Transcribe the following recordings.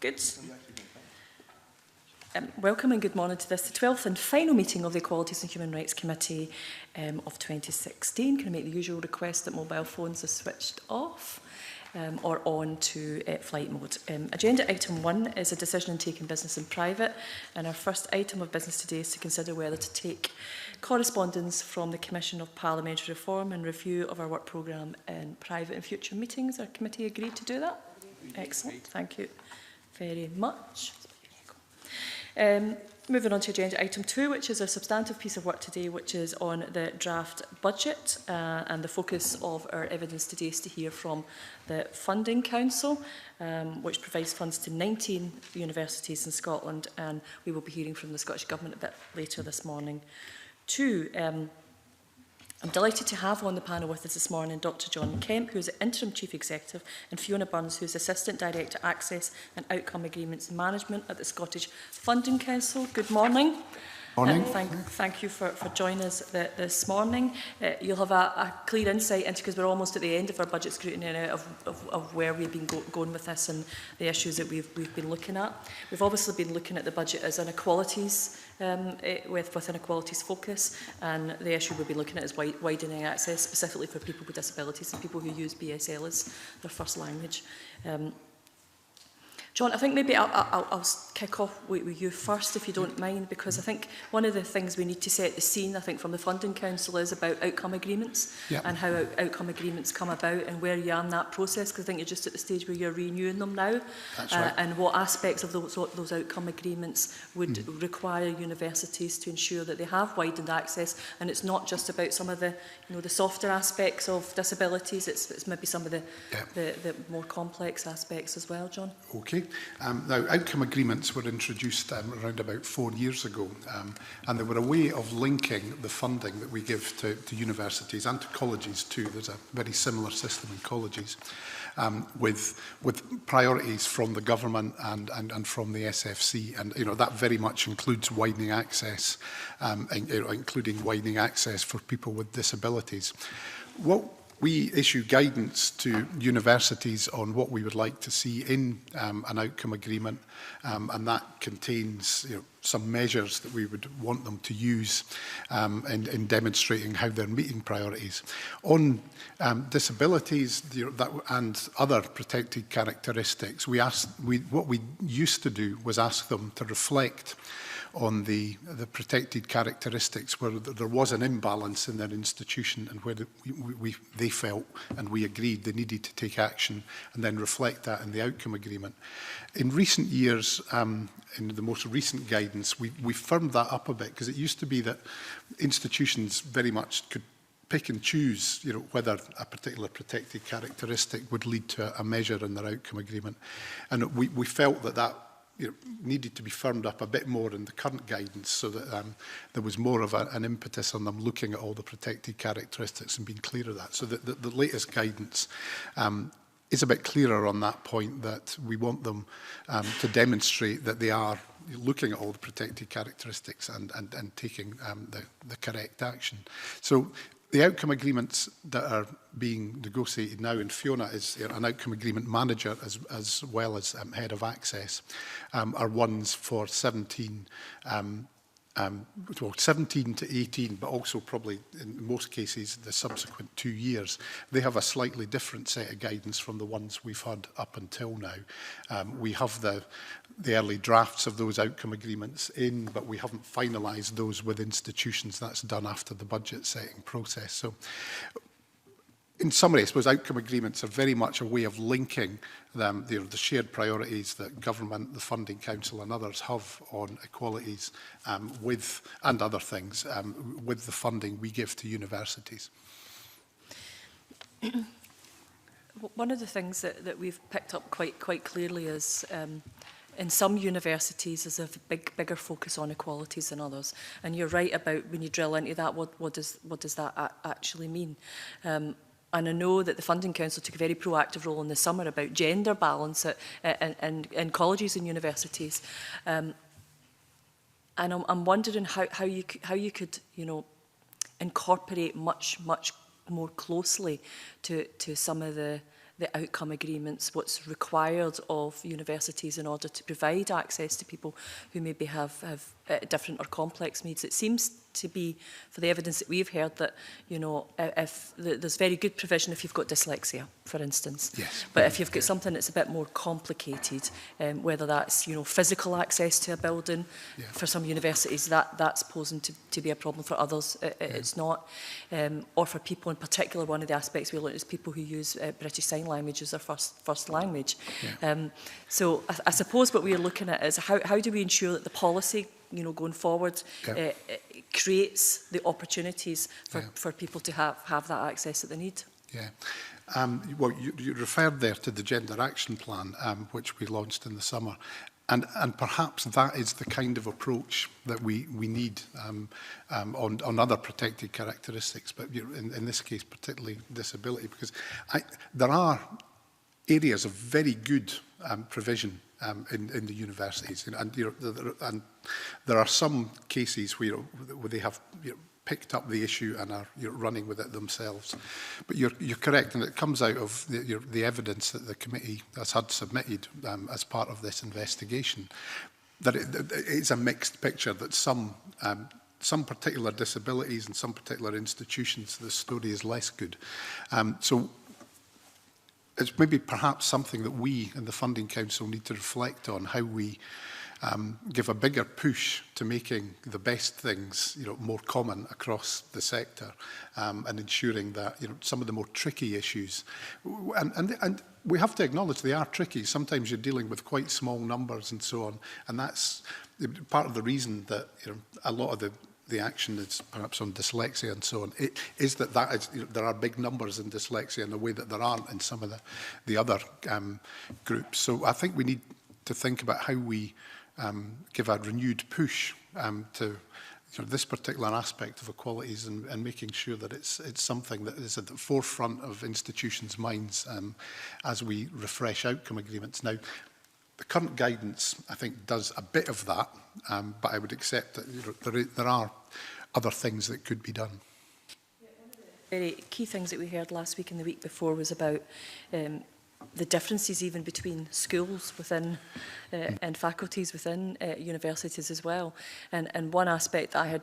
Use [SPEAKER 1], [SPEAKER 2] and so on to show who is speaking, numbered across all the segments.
[SPEAKER 1] Good. Welcome and good morning to this, the 12th and final meeting of the Equalities and Human Rights Committee of 2016. Can I make the usual request that mobile phones are switched off or on to flight mode? Agenda item 1 is a decision on taking business in private, and our first item of business today is to consider whether to take correspondence from the Commission of Parliamentary Reform and review of our work programme in private and future meetings. Our committee agreed to do that? Excellent, thank you very much. Moving on to agenda item 2, which is a substantive piece of work today, which is on the draft budget, and the focus of our evidence today is to hear from the Funding Council, which provides funds to 19 universities in Scotland, and we will be hearing from the Scottish Government a bit later this morning too. I'm delighted to have on the panel with us this morning Dr John Kemp, who is the Interim Chief Executive, and Fiona Burns, who is Assistant Director Access and Outcome Agreements Management at the Scottish Funding Council. Good morning.
[SPEAKER 2] Morning.
[SPEAKER 1] Thank you for joining us this morning. You'll have a clear insight into, because we're almost at the end of our budget scrutiny now, of where we've been going with this and the issues that we've been looking at. We've obviously been looking at the budget as inequalities, with inequalities focus, and the issue we'll be looking at is widening access, specifically for people with disabilities and people who use BSL as their first language. John, I think maybe I'll kick off with you first, if you don't mind, because I think one of the things we need to set the scene, I think, from the Funding Council is about outcome agreements, and how outcome agreements come about and where you are in that process, because I think you're just at the stage where you're renewing them now.
[SPEAKER 2] That's right.
[SPEAKER 1] And what aspects of those outcome agreements would require universities to ensure that they have widened access, and it's not just about some of the, the softer aspects of disabilities, it's maybe some of the more complex aspects as well, John.
[SPEAKER 2] Okay. Now, outcome agreements were introduced around about 4 years ago, and they were a way of linking the funding that we give to universities and to colleges too. There's a very similar system in colleges, with priorities from the government and from the SFC, and that very much includes widening access, including widening access for people with disabilities. We issue guidance to universities on what we would like to see in an outcome agreement, and that contains some measures that we would want them to use in demonstrating how they're meeting priorities. On disabilities and other protected characteristics, what we used to do was ask them to reflect on the protected characteristics where there was an imbalance in their institution and where they felt and we agreed they needed to take action, and then reflect that in the outcome agreement. In recent years, in the most recent guidance, we firmed that up a bit, because it used to be that institutions very much could pick and choose, whether a particular protected characteristic would lead to a measure in their outcome agreement. And we felt that needed to be firmed up a bit more in the current guidance, so that there was more of an impetus on them looking at all the protected characteristics and being clear of that. So the latest guidance is a bit clearer on that point, that we want them to demonstrate that they are looking at all the protected characteristics and taking the correct action. So the outcome agreements that are being negotiated now, and Fiona is an outcome agreement manager as well as head of access, are ones for 17 to 18, but also probably in most cases the subsequent 2 years. They have a slightly different set of guidance from the ones we've had up until now. We have the early drafts of those outcome agreements in, but we haven't finalised those with institutions. That's done after the budget setting process. So in summary, I suppose outcome agreements are very much a way of linking the shared priorities that government, the Funding Council and others have on equalities and other things with the funding we give to universities.
[SPEAKER 1] One of the things that we've picked up quite clearly is in some universities is a bigger focus on equalities than others. And you're right about, when you drill into that, what does that actually mean? And I know that the Funding Council took a very proactive role in the summer about gender balance in colleges and universities. And I'm wondering how you could incorporate much more closely to some of the the outcome agreements, what's required of universities in order to provide access to people who maybe have different or complex needs. It seems to be, for the evidence that we've heard, that, you know, if there's very good provision if you've got dyslexia, for instance.
[SPEAKER 2] Yes.
[SPEAKER 1] But if you've got something that's a bit more complicated, whether that's, you know, physical access to a building, for some universities that's posing to be a problem. For others, it's not. Or for people in particular, one of the aspects we look at is people who use British Sign Language as their first language. So I suppose what we're looking at is how do we ensure that the policy, you know, going forward, creates the opportunities for people to have that access that they need.
[SPEAKER 2] Well, you referred there to the Gender Action Plan, which we launched in the summer. And perhaps that is the kind of approach that we need on other protected characteristics, but in this case, particularly disability, because there are areas of very good provision in the universities, and there are some cases where they have picked up the issue and are running with it themselves. But you're correct, and it comes out of the evidence that the committee has had submitted as part of this investigation, that it's a mixed picture, that some particular disabilities and some particular institutions, the story is less good. So it's maybe perhaps something that we in the Funding Council need to reflect on, how we give a bigger push to making the best things, you know, more common across the sector, and ensuring that, you know, some of the more tricky issues, and we have to acknowledge they are tricky. Sometimes you're dealing with quite small numbers and so on, and that's part of the reason that, you know, a lot of the action is perhaps on dyslexia and so on. It is that is, you know, there are big numbers in dyslexia in a way that there aren't in some of the other groups. So I think we need to think about how we give a renewed push to, you know, this particular aspect of equalities, and making sure that it's something that is at the forefront of institutions' minds as we refresh outcome agreements. Now, the current guidance, I think, does a bit of that, but I would accept that, you know, there are other things that could be done.
[SPEAKER 1] Very key things that we heard last week and the week before was about the differences even between schools within and faculties within universities as well. And one aspect that I had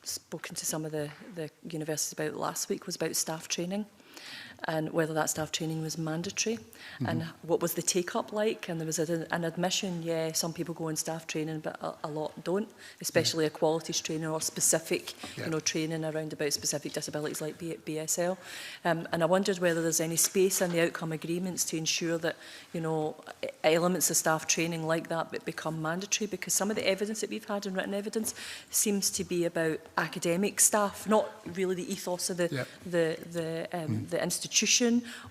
[SPEAKER 1] spoken to some of the universities about last week was about staff training, and whether that staff training was mandatory, and what was the take-up like. And there was an admission, yeah, some people go in staff training, but a lot don't, especially equalities training or specific, you know, training around about specific disabilities like BSL. And I wondered whether there's any space in the outcome agreements to ensure that, you know, elements of staff training like that become mandatory, because some of the evidence that we've had in written evidence seems to be about academic staff, not really the ethos of the institution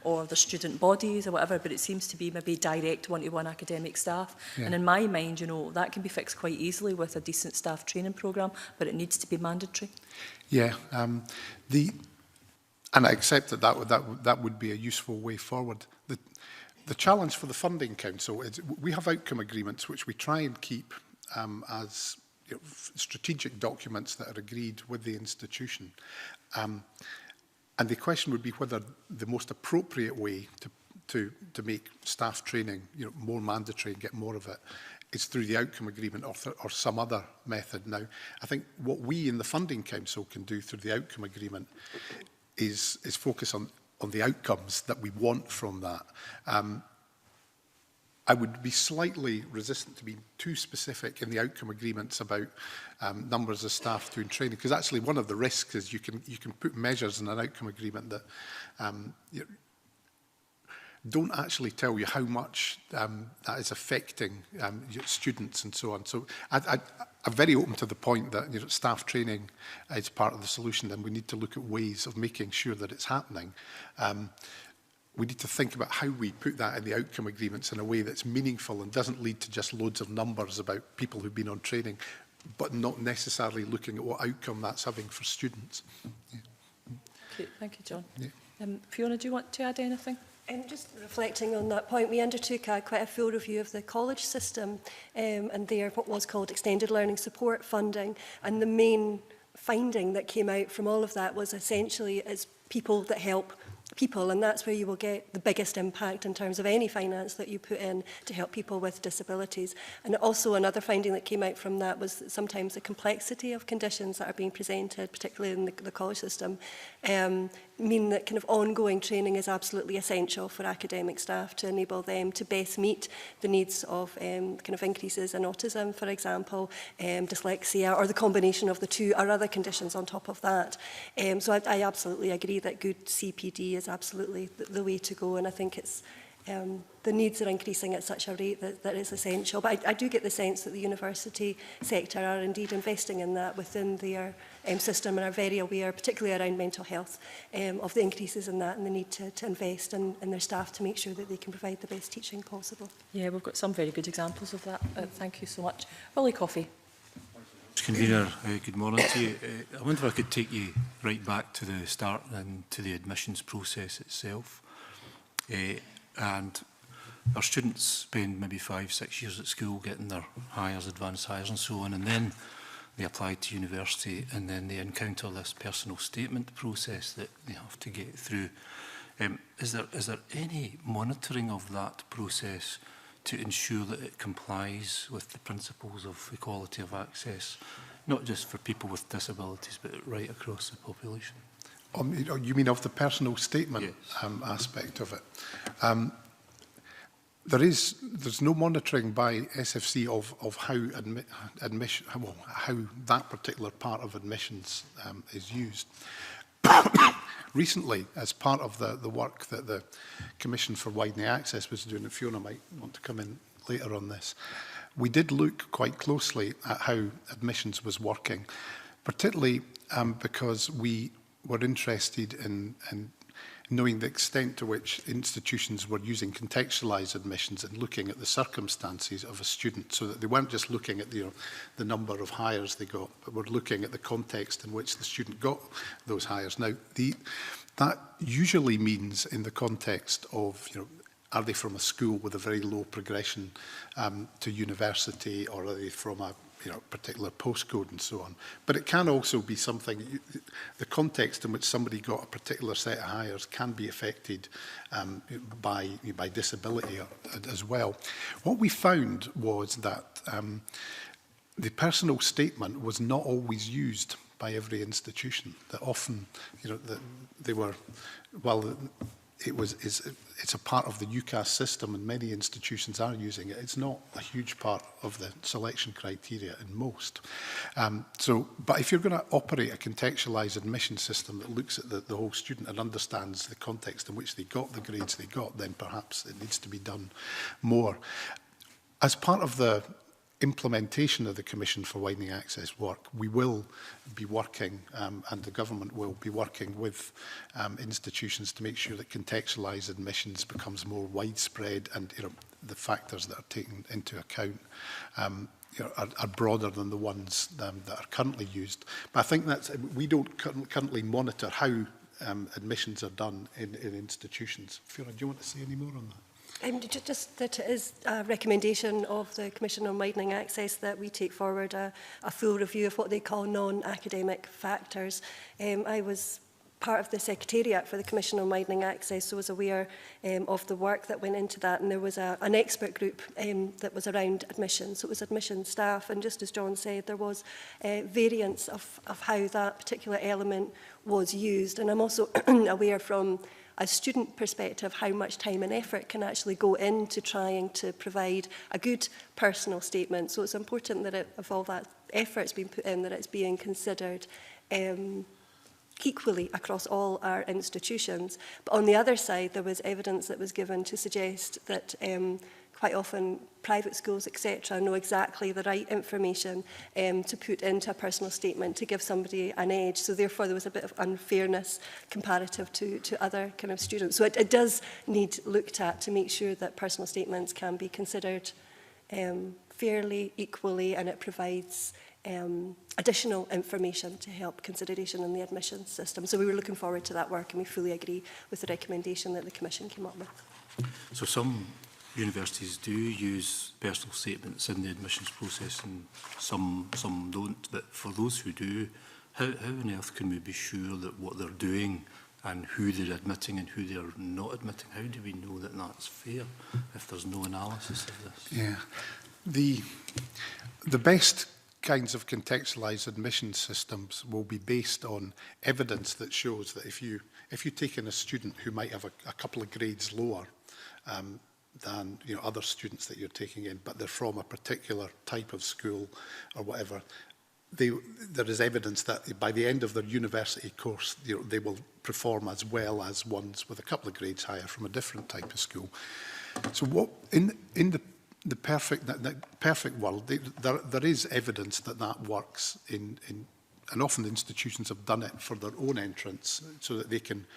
[SPEAKER 1] or the student bodies or whatever, but it seems to be maybe direct one-to-one academic staff. And in my mind, you know, that can be fixed quite easily with a decent staff training programme, but it needs to be mandatory.
[SPEAKER 2] And I accept that would be a useful way forward. The challenge for the Funding Council is we have outcome agreements which we try and keep as, you know, strategic documents that are agreed with the institution. And the question would be whether the most appropriate way to make staff training, you know, more mandatory and get more of it is through the outcome agreement or some other method. Now, I think what we in the Funding Council can do through the outcome agreement is focus on the outcomes that we want from that. I would be slightly resistant to being too specific in the outcome agreements about numbers of staff doing training, because actually one of the risks is you can put measures in an outcome agreement that don't actually tell you how much that is affecting students and so on. So I'm very open to the point that, you know, staff training is part of the solution, and we need to look at ways of making sure that it's happening. We need to think about how we put that in the outcome agreements in a way that's meaningful and doesn't lead to just loads of numbers about people who've been on training, but not necessarily looking at what outcome that's having for students.
[SPEAKER 1] Okay, thank you, John. Fiona, do you want to add anything?
[SPEAKER 3] Just reflecting on that point, we undertook quite a full review of the college system and their what was called extended learning support funding, and the main finding that came out from all of that was essentially it's people that help people, and that's where you will get the biggest impact in terms of any finance that you put in to help people with disabilities. And also another finding that came out from that was that sometimes the complexity of conditions that are being presented, particularly in the college system, mean that kind of ongoing training is absolutely essential for academic staff to enable them to best meet the needs of kind of increases in autism, for example, dyslexia, or the combination of the two, or other conditions on top of that. So I absolutely agree that good CPD is absolutely the way to go, and I think it's the needs are increasing at such a rate that is essential. But I do get the sense that the university sector are indeed investing in that within their system, and are very aware, particularly around mental health, of the increases in that and the need to invest in their staff to make sure that they can provide the best teaching possible.
[SPEAKER 1] Yeah, we've got some very good examples of that. Thank you so much. Willie Coffey.
[SPEAKER 4] Convener, good morning to you. I wonder if I could take you right back to the start and to the admissions process itself. And our students spend maybe 5-6 years at school getting their hires, advanced hires and so on, and then they apply to university, and then they encounter this personal statement process that they have to get through. Is there any monitoring of that process to ensure that it complies with the principles of equality of access, not just for people with disabilities, but right across the population?
[SPEAKER 2] You mean of the personal statement? Yes. Aspect of it? There's no monitoring by SFC of how how that particular part of admissions is used. Recently, as part of the work that the Commission for Widening Access was doing, and Fiona might want to come in later on this, we did look quite closely at how admissions was working, particularly because we were interested in knowing the extent to which institutions were using contextualised admissions and looking at the circumstances of a student, so that they weren't just looking at the number of hires they got, but were looking at the context in which the student got those hires. Now, that usually means in the context of, are they from a school with a very low progression to university, or are they from a particular postcode and so on. But it can also be something, the context in which somebody got a particular set of hires can be affected by disability as well. What we found was that the personal statement was not always used by every institution. That often, that they were, well, it's a part of the UCAS system, and many institutions are using it. It's not a huge part of the selection criteria in most. But if you're going to operate a contextualised admission system that looks at the whole student and understands the context in which they got the grades they got, then perhaps it needs to be done more. As part of the implementation of the Commission for Widening Access work, we will be working, and the government will be working with institutions to make sure that contextualised admissions becomes more widespread, and the factors that are taken into account are broader than the ones that are currently used. But I think we don't currently monitor how admissions are done in institutions. Fiona, do you want to say any more on that?
[SPEAKER 3] Just that it is a recommendation of the Commission on Widening Access that we take forward a full review of what they call non-academic factors. I was part of the Secretariat for the Commission on Widening Access, so was aware of the work that went into that, and there was an expert group that was around admission, so it was admission staff, and just as John said, there was variance of how that particular element was used, and I'm also aware from a student perspective how much time and effort can actually go into trying to provide a good personal statement. So it's important that if all that effort's been put in, that it's being considered equally across all our institutions. But on the other side, there was evidence that was given to suggest that quite often private schools, etc., know exactly the right information to put into a personal statement to give somebody an edge. So therefore, there was a bit of unfairness comparative to other kind of students. So it does need looked at to make sure that personal statements can be considered fairly, equally, and it provides additional information to help consideration in the admissions system. So we were looking forward to that work, and we fully agree with the recommendation that the Commission came up with.
[SPEAKER 4] So some universities do use personal statements in the admissions process, and some don't. But for those who do, how on earth can we be sure that what they're doing and who they're admitting and who they're not admitting. How do we know that that's fair if there's no analysis of this?
[SPEAKER 2] Yeah. The best kinds of contextualised admission systems will be based on evidence that shows that if you take in a student who might have a couple of grades lower than other students that you're taking in, but they're from a particular type of school or whatever, there is evidence that by the end of their university course, they will perform as well as ones with a couple of grades higher from a different type of school. So what in the perfect world, there is evidence that works and often institutions have done it for their own entrance so that they can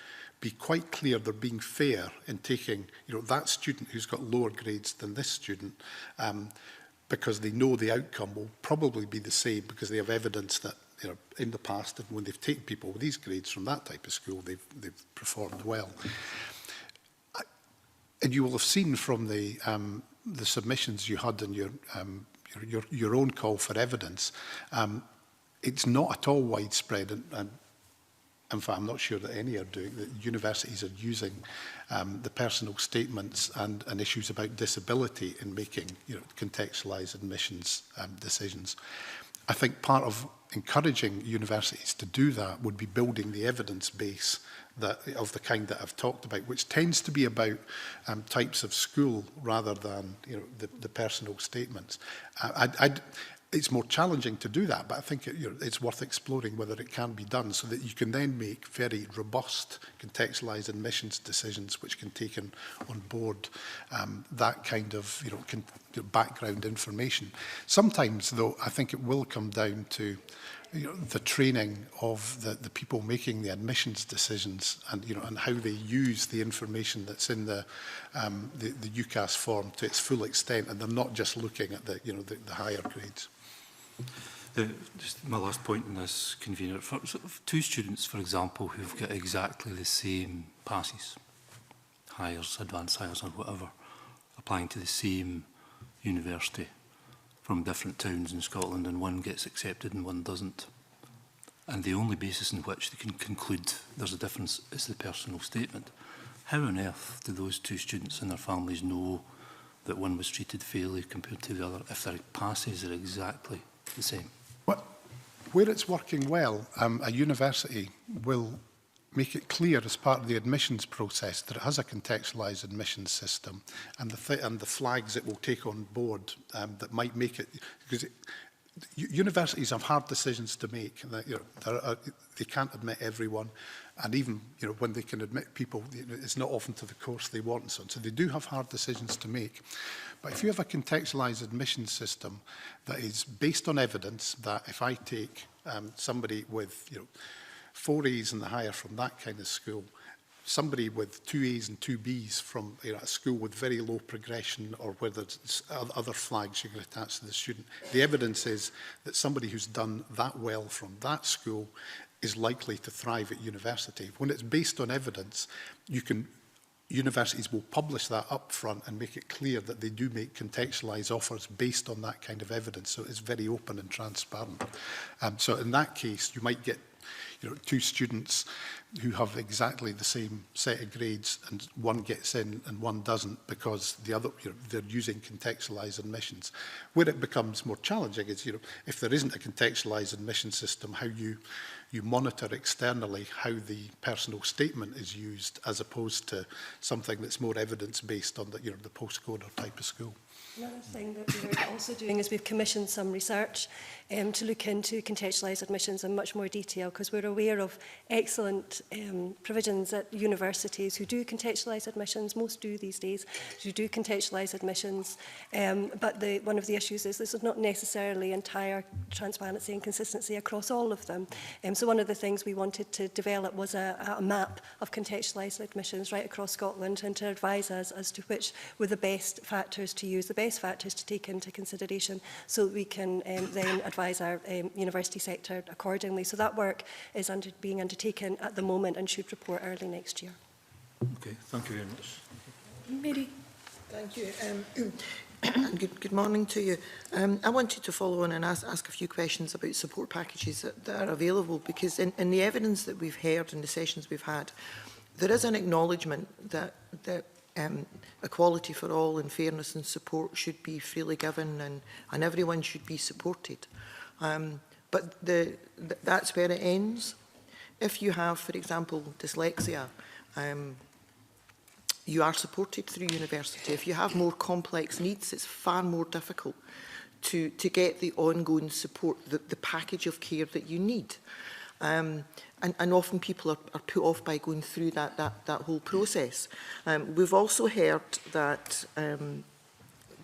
[SPEAKER 2] be quite clear they're being fair in taking that student who's got lower grades than this student, because they know the outcome will probably be the same because they have evidence that in the past, when they've taken people with these grades from that type of school, they've performed well. And you will have seen from the submissions you had in your own call for evidence, it's not at all widespread, and in fact, I'm not sure that any are doing. That universities are using the personal statements and issues about disability in making contextualised admissions decisions. I think part of encouraging universities to do that would be building the evidence base of the kind that I've talked about, which tends to be about types of school rather than the personal statements. It's more challenging to do that, but I think it's worth exploring whether it can be done so that you can then make very robust contextualised admissions decisions which can take on board that kind of background information. Sometimes, though, I think it will come down to the training of the people making the admissions decisions and how they use the information that's in the UCAS form to its full extent, and they're not just looking at the higher grades.
[SPEAKER 4] Just my last point in this, convener, for two students, for example, who've got exactly the same passes, hires, advanced hires or whatever, applying to the same university from different towns in Scotland, and one gets accepted and one doesn't, and the only basis in which they can conclude there's a difference is the personal statement. How on earth do those two students and their families know that one was treated fairly compared to the other if their passes are exactly the same?
[SPEAKER 2] Well, where it's working well, a university will make it clear as part of the admissions process that it has a contextualised admissions system, and the flags it will take on board that might make it, because universities have hard decisions to make. They can't admit everyone, and even when they can admit people, it's not often to the course they want and so on. So they do have hard decisions to make. But if you have a contextualised admission system that is based on evidence, that if I take somebody with 4 A's and the higher from that kind of school, somebody with 2 A's and 2 B's from a school with very low progression, or where there's other flags you can attach to the student, the evidence is that somebody who's done that well from that school is likely to thrive at university. When it's based on evidence, universities will publish that up front and make it clear that they do make contextualised offers based on that kind of evidence. So it's very open and transparent. So in that case, you might get two students who have exactly the same set of grades, and one gets in and one doesn't because the other, they're using contextualised admissions. Where it becomes more challenging is, if there isn't a contextualised admission system, how you monitor externally how the personal statement is used, as opposed to something that's more evidence-based on the postcode or type of school.
[SPEAKER 3] Another thing that we're also doing is we've commissioned some research to look into contextualised admissions in much more detail, because we're aware of excellent provisions at universities who do contextualised admissions. Most do these days, who do contextualised admissions. But one of the issues is this is not necessarily entire transparency and consistency across all of them. So one of the things we wanted to develop was a map of contextualised admissions right across Scotland, and to advise us as to which were the best factors to use, the best factors to take into consideration, so that we can then advise our university sector accordingly. So that work is being undertaken at the moment and should report early next year.
[SPEAKER 4] Okay, thank you very much.
[SPEAKER 1] Mary.
[SPEAKER 5] Thank you. And good morning to you. I wanted to follow on and ask a few questions about support packages that are available, because in the evidence that we've heard in the sessions we've had, there is an acknowledgement that equality for all and fairness and support should be freely given, and everyone should be supported. But that's where it ends. If you have, for example, dyslexia, you are supported through university. If you have more complex needs, it's far more difficult to get the ongoing support, the package of care that you need. And often people are put off by going through that whole process. We've also heard that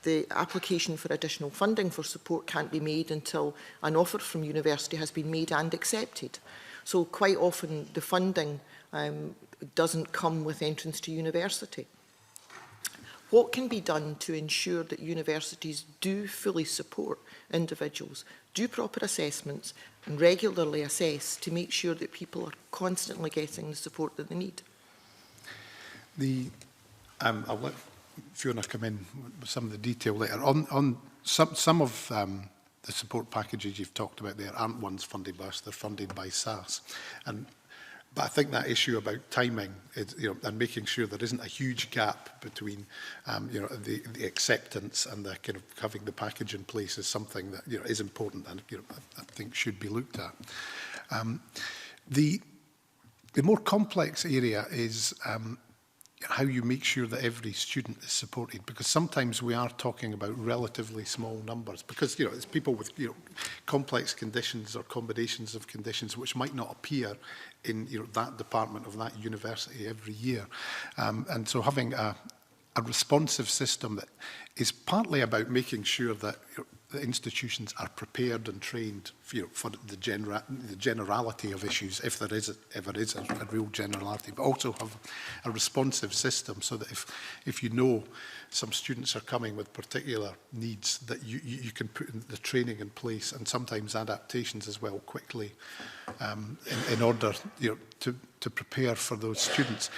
[SPEAKER 5] the application for additional funding for support can't be made until an offer from university has been made and accepted. So quite often the funding doesn't come with entrance to university. What can be done to ensure that universities do fully support individuals, do proper assessments and regularly assess to make sure that people are constantly getting the support that they need?
[SPEAKER 2] I'll let Fiona come in with some of the detail later. On some of the support packages you've talked about there aren't ones funded by us, they're funded by SAS. But I think that issue about timing is, and making sure there isn't a huge gap between, the acceptance and the kind of having the package in place is something that is important and I think should be looked at. The more complex area is how you make sure that every student is supported, because sometimes we are talking about relatively small numbers, because it's people with complex conditions or combinations of conditions which might not appear in that department of that university every year, and so having a responsive system that is partly about making sure that the institutions are prepared and trained for the generality of issues, if there is ever is a real generality, but also have a responsive system so that if some students are coming with particular needs, that you can put the training in place and sometimes adaptations as well quickly in order to prepare for those students.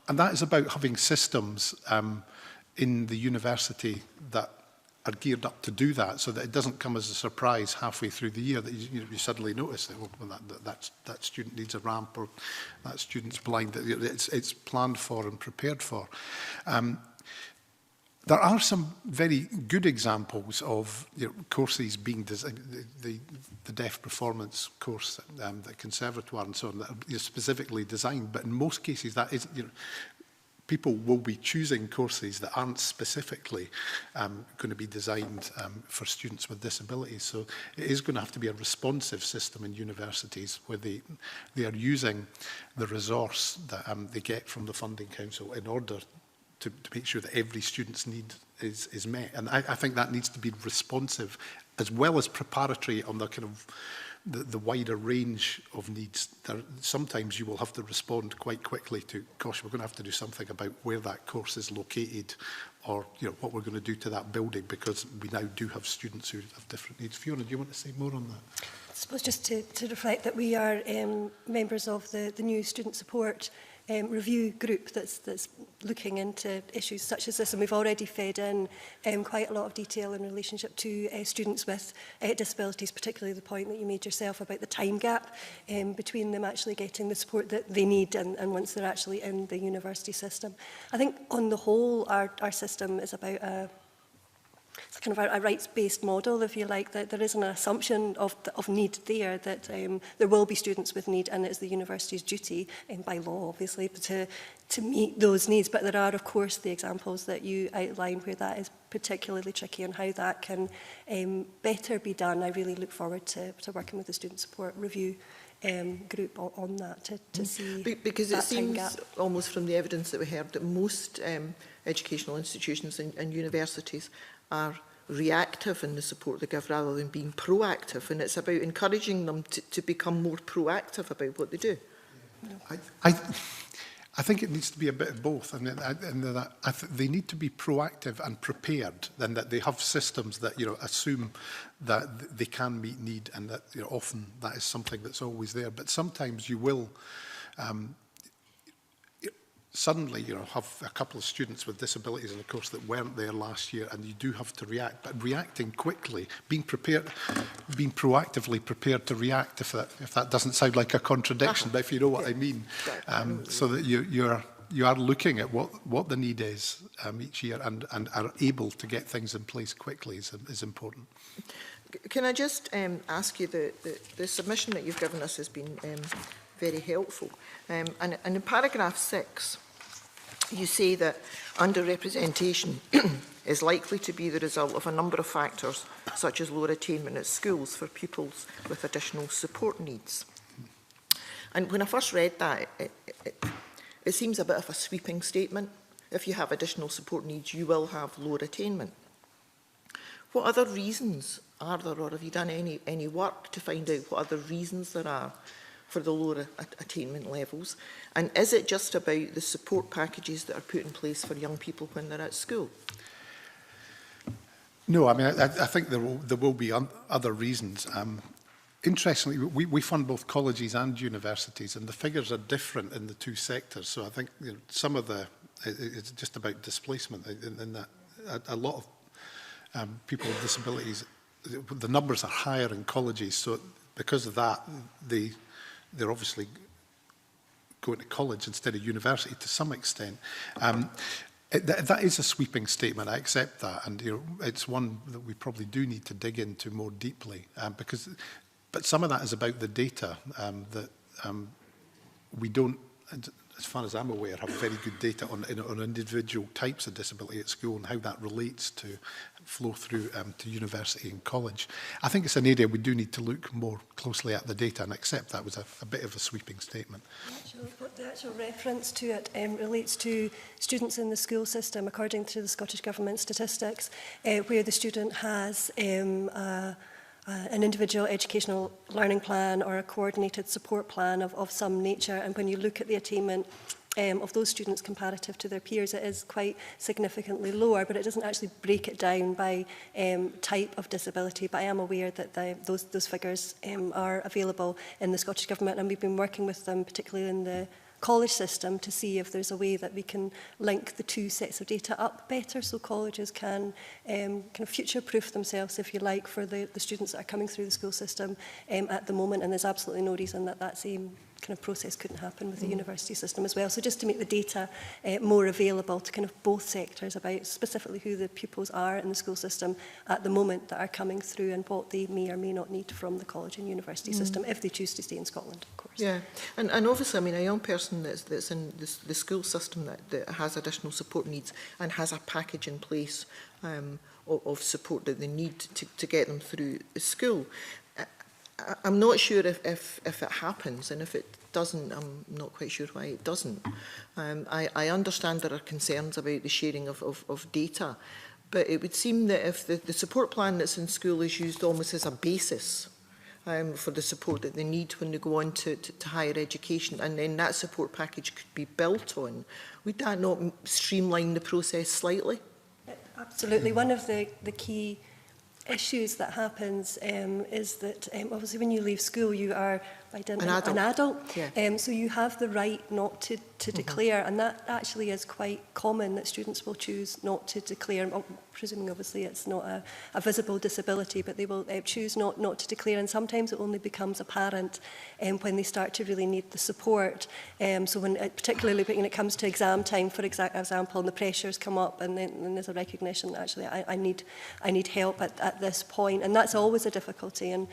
[SPEAKER 2] And that is about having systems in the university that are geared up to do that, so that it doesn't come as a surprise halfway through the year that you suddenly notice that that student needs a ramp or that student's blind. It's planned for and prepared for. There are some very good examples of courses being designed, the deaf performance course, the conservatoire and so on, that are specifically designed, but in most cases that is, people will be choosing courses that aren't specifically going to be designed for students with disabilities. So it is going to have to be a responsive system in universities where they are using the resource that they get from the Funding Council in order to make sure that every student's need is met. And I think that needs to be responsive as well as preparatory on the kind of the wider range of needs. Sometimes you will have to respond quite quickly to, gosh, we're going to have to do something about where that course is located, or what we're going to do to that building, because we now do have students who have different needs. Fiona, do you want to say more on that?
[SPEAKER 3] I suppose just to reflect that we are members of the new student support review group that's looking into issues such as this, and we've already fed in quite a lot of detail in relationship to students with disabilities, particularly the point that you made yourself about the time gap between them actually getting the support that they need and once they're actually in the university system. I think on the whole our system is about it's kind of a rights-based model, if you like, that there is an assumption of need there, that there will be students with need, and it's the university's duty, by law obviously, to meet those needs. But there are, of course, the examples that you outline where that is particularly tricky, and how that can better be done. I really look forward to working with the Student Support Review group on that to see
[SPEAKER 5] because
[SPEAKER 3] that
[SPEAKER 5] it seems
[SPEAKER 3] gap.
[SPEAKER 5] Almost from the evidence that we heard that most educational institutions and universities are reactive in the support they give rather than being proactive, and it's about encouraging them to become more proactive about what they do.
[SPEAKER 2] I think it needs to be a bit of both, and they need to be proactive and prepared, and that they have systems that assume that they can meet need, and that often that is something that's always there. But sometimes you will. suddenly, you know, have a couple of students with disabilities in a course that weren't there last year, and you do have to react, but reacting quickly, being prepared, being proactively prepared to react, if that doesn't sound like a contradiction, but if you know what I mean, so that you are looking at what the need is each year and are able to get things in place quickly is important.
[SPEAKER 5] Can I just ask you, the submission that you've given us has been very helpful. And in paragraph 6, you say that underrepresentation is likely to be the result of a number of factors, such as lower attainment at schools for pupils with additional support needs. And when I first read that, it seems a bit of a sweeping statement. If you have additional support needs, you will have lower attainment. What other reasons are there, or have you done any work to find out what other reasons there are for the lower attainment levels? And is it just about the support packages that are put in place for young people when they're at school?
[SPEAKER 2] No, I mean, I think there will be other reasons. Interestingly, we fund both colleges and universities, and the figures are different in the two sectors. So I think, you know, some of it's just about displacement in that a lot of people with disabilities, the numbers are higher in colleges. So because of that, they're obviously going to college instead of university to some extent. That is a sweeping statement. I accept that, and you know, it's one that we probably do need to dig into more deeply, but some of that is about the data that we don't, as far as I'm aware, have very good data on individual types of disability at school and how that relates to flow through to university and college. I think it's an area we do need to look more closely at the data, and accept that was a bit of a sweeping statement.
[SPEAKER 3] The actual reference to it relates to students in the school system, according to the Scottish Government statistics, where the student has an individual educational learning plan or a coordinated support plan of some nature. And when you look at the attainment of those students comparative to their peers, it is quite significantly lower, but it doesn't actually break it down by type of disability. But I am aware that those figures are available in the Scottish Government, and we've been working with them, particularly in the college system, to see if there's a way that we can link the two sets of data up better, so colleges can kind of future-proof themselves, if you like, for the students that are coming through the school system at the moment. And there's absolutely no reason that same kind of process couldn't happen with the university system as well. So just to make the data more available to kind of both sectors about specifically who the pupils are in the school system at the moment that are coming through, and what they may or may not need from the college and university system if they choose to stay in Scotland, of course.
[SPEAKER 5] Yeah, and obviously, I mean, a young person that's in the school system that has additional support needs and has a package in place of support that they need to get them through school. I'm not sure if it happens, and if it doesn't, I'm not quite sure why it doesn't. I understand there are concerns about the sharing of data, but it would seem that if the support plan that's in school is used almost as a basis for the support that they need when they go on to higher education, and then that support package could be built on, would that not streamline the process slightly?
[SPEAKER 3] Absolutely. One of the key issues that happens is that obviously when you leave school you are by an adult. Yeah. So you have the right not to declare, and that actually is quite common, that students will choose not to declare, presuming obviously it's not a visible disability, but they will choose not to declare, and sometimes it only becomes apparent when they start to really need the support. So when particularly when it comes to exam time, for example, and the pressures come up, and then there's a recognition that actually I need help at this point, and that's always a difficulty, and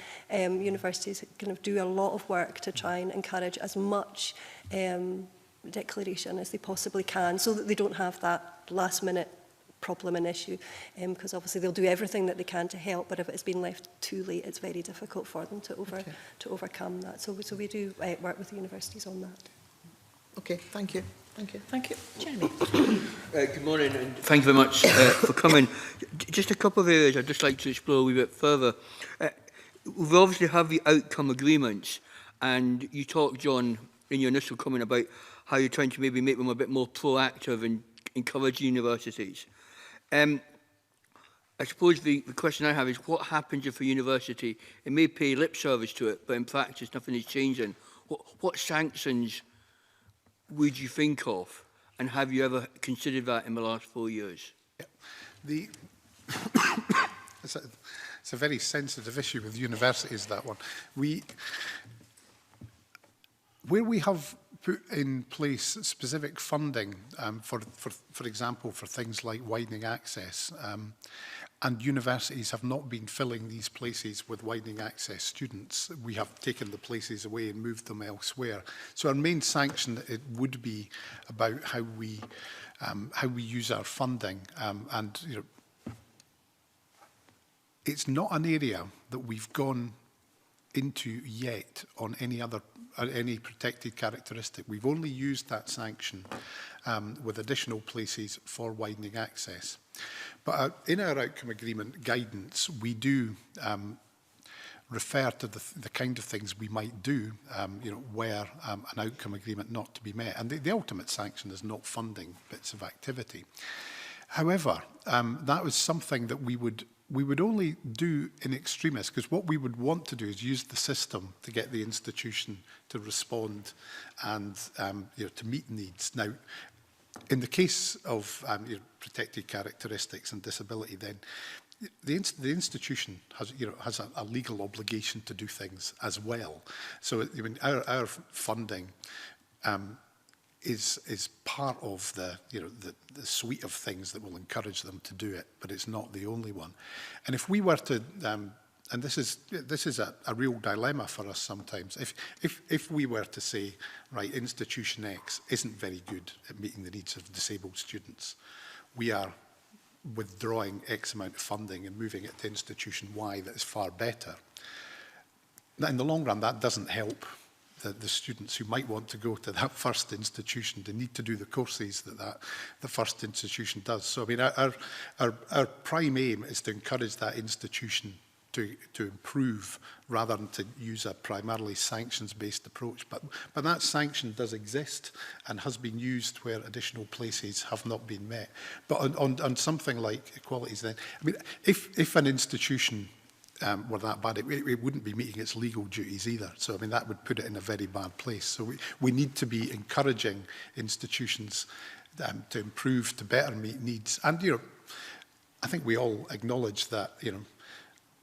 [SPEAKER 3] universities kind of do a lot of work to try and encourage as much declaration as they possibly can, so that they don't have that last minute problem and issue, because obviously they'll do everything that they can to help, but if it's been left too late, it's very difficult for them to overcome that. So we do work with the universities on that.
[SPEAKER 5] Okay, thank you. Thank you.
[SPEAKER 1] Thank you. Jeremy.
[SPEAKER 6] Good morning, and thank you very much for coming. Just a couple of areas I'd just like to explore a wee bit further. We obviously have the outcome agreements, and you talked, John, in your initial comment about how you're trying to maybe make them a bit more proactive and encourage universities. I suppose the question I have is, what happens if a university, it may pay lip service to it, but in practice nothing is changing? What sanctions would you think of? And have you ever considered that in the last 4 years?
[SPEAKER 2] Yeah. It's a very sensitive issue with universities, that one. Where we have put in place specific funding, for example, for things like widening access, and universities have not been filling these places with widening access students, we have taken the places away and moved them elsewhere. So our main sanction, it would be about how we use our funding, and you know, it's not an area that we've gone into yet on any protected characteristic. We've only used that sanction with additional places for widening access. But in our outcome agreement guidance, we do refer to the kind of things we might do, you know, where an outcome agreement not to be met. And the ultimate sanction is not funding bits of activity. However, that was something that we would only do in extremis, because what we would want to do is use the system to get the institution to respond and you know, to meet needs. Now, in the case of you know, protected characteristics and disability, then the institution has, you know, has a legal obligation to do things as well. So I mean, our funding is part of the, you know, the suite of things that will encourage them to do it, but it's not the only one. And if we were to, and this is a real dilemma for us sometimes, if we were to say, right, institution X isn't very good at meeting the needs of disabled students, we are withdrawing X amount of funding and moving it to institution Y that is far better. Now, in the long run, that doesn't help the students who might want to go to that first institution. They need to do the courses that the first institution does. So, I mean, our prime aim is to encourage that institution to improve rather than to use a primarily sanctions-based approach. But that sanction does exist and has been used where additional places have not been met. But on something like equalities then, I mean, if an institution were that bad, it wouldn't be meeting its legal duties either. So, I mean, that would put it in a very bad place. So we need to be encouraging institutions to improve, to better meet needs. And, you know, I think we all acknowledge that, you know,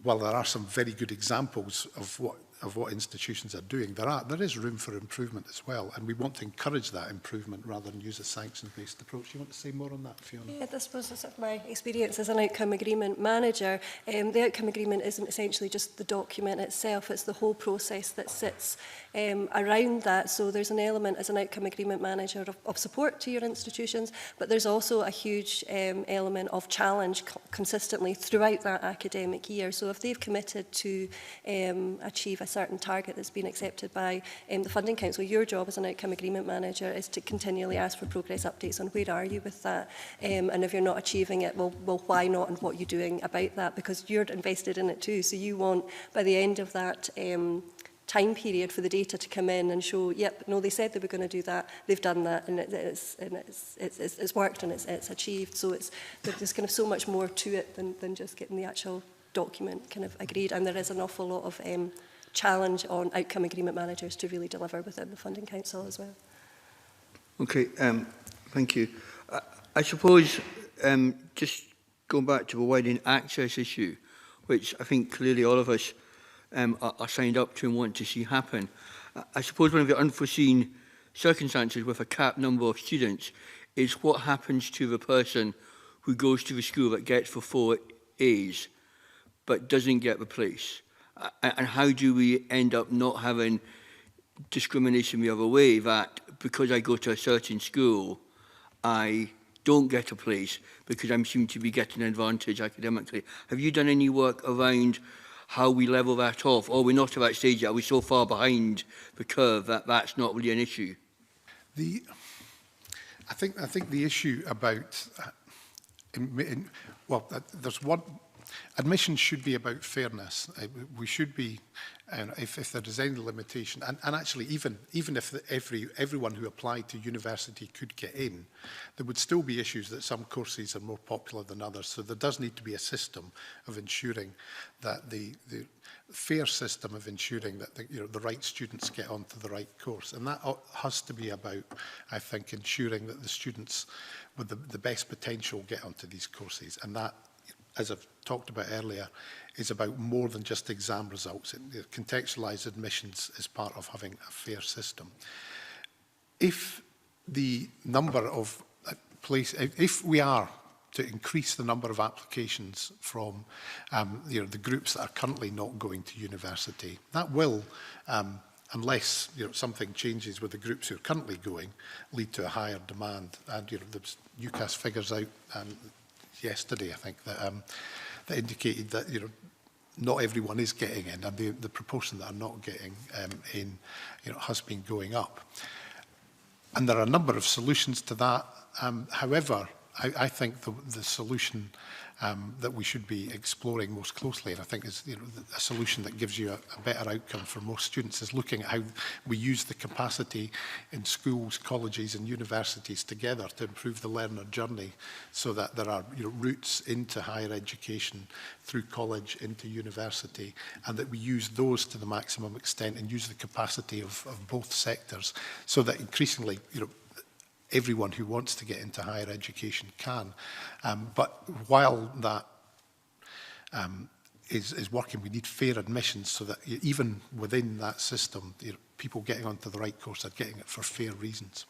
[SPEAKER 2] while there are some very good examples of what institutions are doing, there is room for improvement as well, and we want to encourage that improvement rather than use a sanctions-based approach. You want to say more on that, Fiona?
[SPEAKER 3] Yeah, I suppose that's my experience as an outcome agreement manager. The outcome agreement isn't essentially just the document itself, it's the whole process that sits around that. So there's an element as an outcome agreement manager of support to your institutions, but there's also a huge element of challenge consistently throughout that academic year. So if they've committed to achieve a certain target that's been accepted by the Funding Council, your job as an outcome agreement manager is to continually ask for progress updates on where are you with that, and if you're not achieving it, well why not, and what are you doing about that, because you're invested in it too. So you want, by the end of that time period, for the data to come in and show, yep, no, they said they were going to do that, they've done that, and it's worked and it's achieved. So there's kind of so much more to it than just getting the actual document kind of agreed, and there is an awful lot of challenge on outcome agreement managers to really deliver within the Funding Council as well.
[SPEAKER 6] Okay, thank you. I suppose just going back to the widening access issue, which I think clearly all of us are signed up to and want to see happen. I suppose one of the unforeseen circumstances with a capped number of students is what happens to the person who goes to the school that gets the 4 A's but doesn't get the place. And how do we end up not having discrimination the other way, that because I go to a certain school, I don't get a place because I seem to be getting an advantage academically? Have you done any work around how we level that off? Or we're not at that stage yet, are we so far behind the curve that that's not really an issue?
[SPEAKER 2] I think the issue about, well, there's one. admissions should be about fairness. We should be, if there is any limitation, and actually even if everyone who applied to university could get in, there would still be issues that some courses are more popular than others. So there does need to be a system of ensuring that the fair system of ensuring that the right students get onto the right course. And that has to be about, I think, ensuring that the students with the best potential get onto these courses. And that, as I've talked about earlier, is about more than just exam results. Contextualised admissions is part of having a fair system. If the number of if we are to increase the number of applications from the groups that are currently not going to university, that will, unless something changes with the groups who are currently going, lead to a higher demand. And the UCAS figures out yesterday, I think, that indicated that not everyone is getting in, and the proportion that are not getting in has been going up. And there are a number of solutions to that. However, I think the solution that we should be exploring most closely, and I think is a solution that gives you a better outcome for most students, is looking at how we use the capacity in schools, colleges and universities together to improve the learner journey, so that there are routes into higher education through college into university, and that we use those to the maximum extent and use the capacity of both sectors, so that increasingly everyone who wants to get into higher education can. But while that is working, we need fair admissions, so that even within that system, people getting onto the right course are getting it for fair reasons.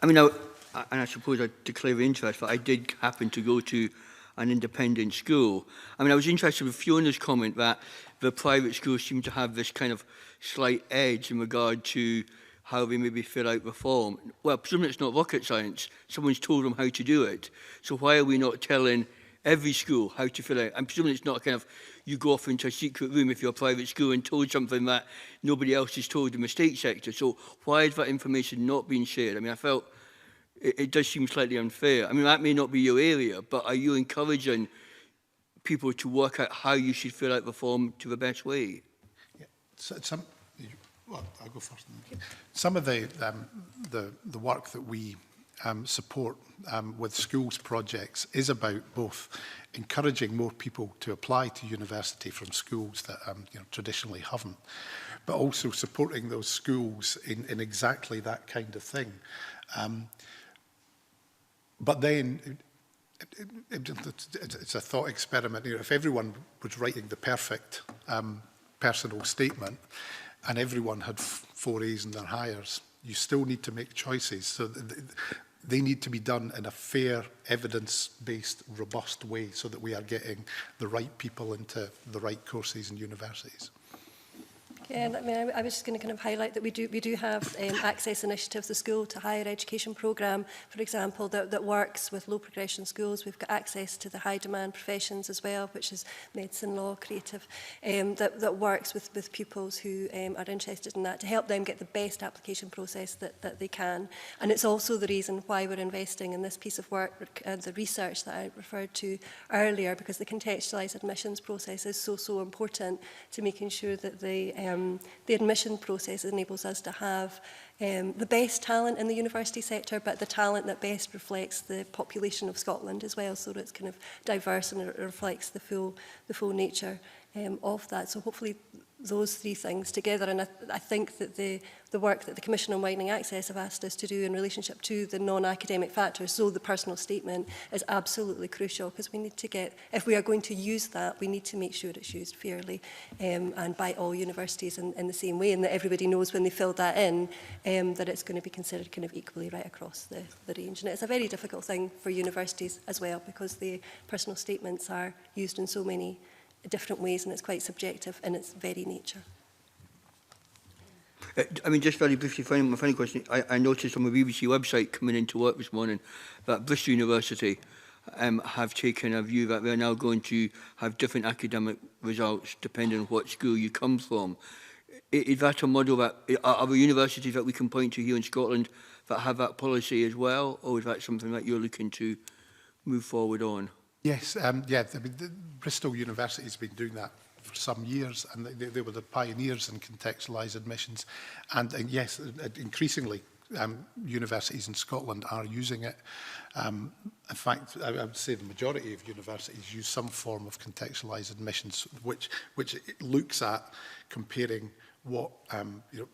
[SPEAKER 6] I mean, and I suppose I declare interest, but I did happen to go to an independent school. I mean, I was interested with Fiona's comment that the private schools seem to have this kind of slight edge in regard to how they maybe fill out the form. Well, presumably it's not rocket science. Someone's told them how to do it. So why are we not telling every school how to fill out? And presumably it's not kind of, you go off into a secret room if you're a private school and told something that nobody else is told in the state sector. So why is that information not being shared? I mean, I felt it does seem slightly unfair. I mean, that may not be your area, but are you encouraging people to work out how you should fill out the form to the best way?
[SPEAKER 2] Yeah. Well, I'll go first. Some of the work that we support with schools projects is about both encouraging more people to apply to university from schools that traditionally haven't, but also supporting those schools in exactly that kind of thing. But then it's a thought experiment. If everyone was writing the perfect personal statement, and everyone had 4 A's in their hires, you still need to make choices. So they need to be done in a fair, evidence-based, robust way, so that we are getting the right people into the right courses and universities.
[SPEAKER 3] Yeah, I mean, I was just going to kind of highlight that we do have access initiatives, the School to Higher Education programme, for example, that works with low progression schools. We've got access to the high demand professions as well, which is medicine, law, creative, that works with pupils who are interested in that, to help them get the best application process that they can. And it's also the reason why we're investing in this piece of work, the research that I referred to earlier, because the contextualised admissions process is so important to making sure that the admission process enables us to have the best talent in the university sector, but the talent that best reflects the population of Scotland as well, so that it's kind of diverse and it reflects the full nature of that. So hopefully those three things together, and I think that the work that the Commission on Widening Access have asked us to do in relationship to the non-academic factors, so the personal statement, is absolutely crucial, because we need to get, if we are going to use that, we need to make sure it's used fairly and by all universities in the same way, and that everybody knows when they fill that in that it's going to be considered kind of equally right across the range. And it's a very difficult thing for universities as well, because the personal statements are used in so many different ways, and it's quite subjective in its very nature.
[SPEAKER 6] I mean, just very briefly, my final question. I noticed on the BBC website coming into work this morning that Bristol University have taken a view that they're now going to have different academic results depending on what school you come from. Is that a model that, are there universities that we can point to here in Scotland that have that policy as well, or is that something that you're looking to move forward on?
[SPEAKER 2] Yes, yeah, Bristol University has been doing that for some years, and they were the pioneers in contextualised admissions. And yes, increasingly, universities in Scotland are using it. In fact, I would say the majority of universities use some form of contextualised admissions, which it looks at comparing what you know,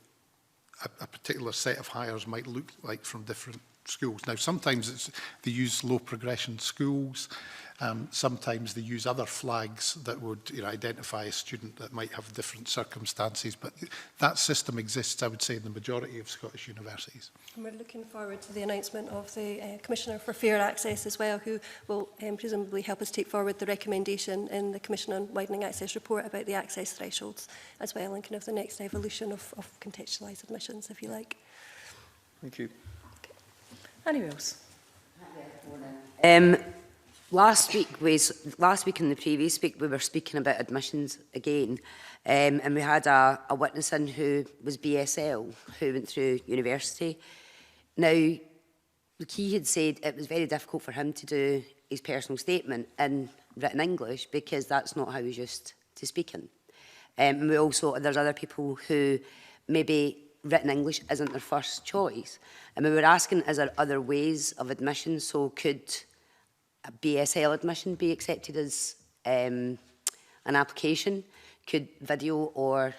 [SPEAKER 2] a particular set of hires might look like from different schools. Now, sometimes they use low progression schools. Sometimes they use other flags that would identify a student that might have different circumstances. But that system exists, I would say, in the majority of Scottish universities.
[SPEAKER 3] And we're looking forward to the announcement of the Commissioner for Fair Access as well, who will presumably help us take forward the recommendation in the Commission on Widening Access report about the access thresholds as well, and kind of the next evolution of contextualised admissions, if you like.
[SPEAKER 6] Thank you.
[SPEAKER 1] Okay. Anyone else?
[SPEAKER 7] Last week and the previous week we were speaking about admissions again, and we had a witness in who was BSL, who went through university. Now, he had said it was very difficult for him to do his personal statement in written English because that's not how he's used to speaking. And we also, there's other people who maybe written English isn't their first choice. And we were asking, is there other ways of admission? So could a BSL admission be accepted as an application? Could video or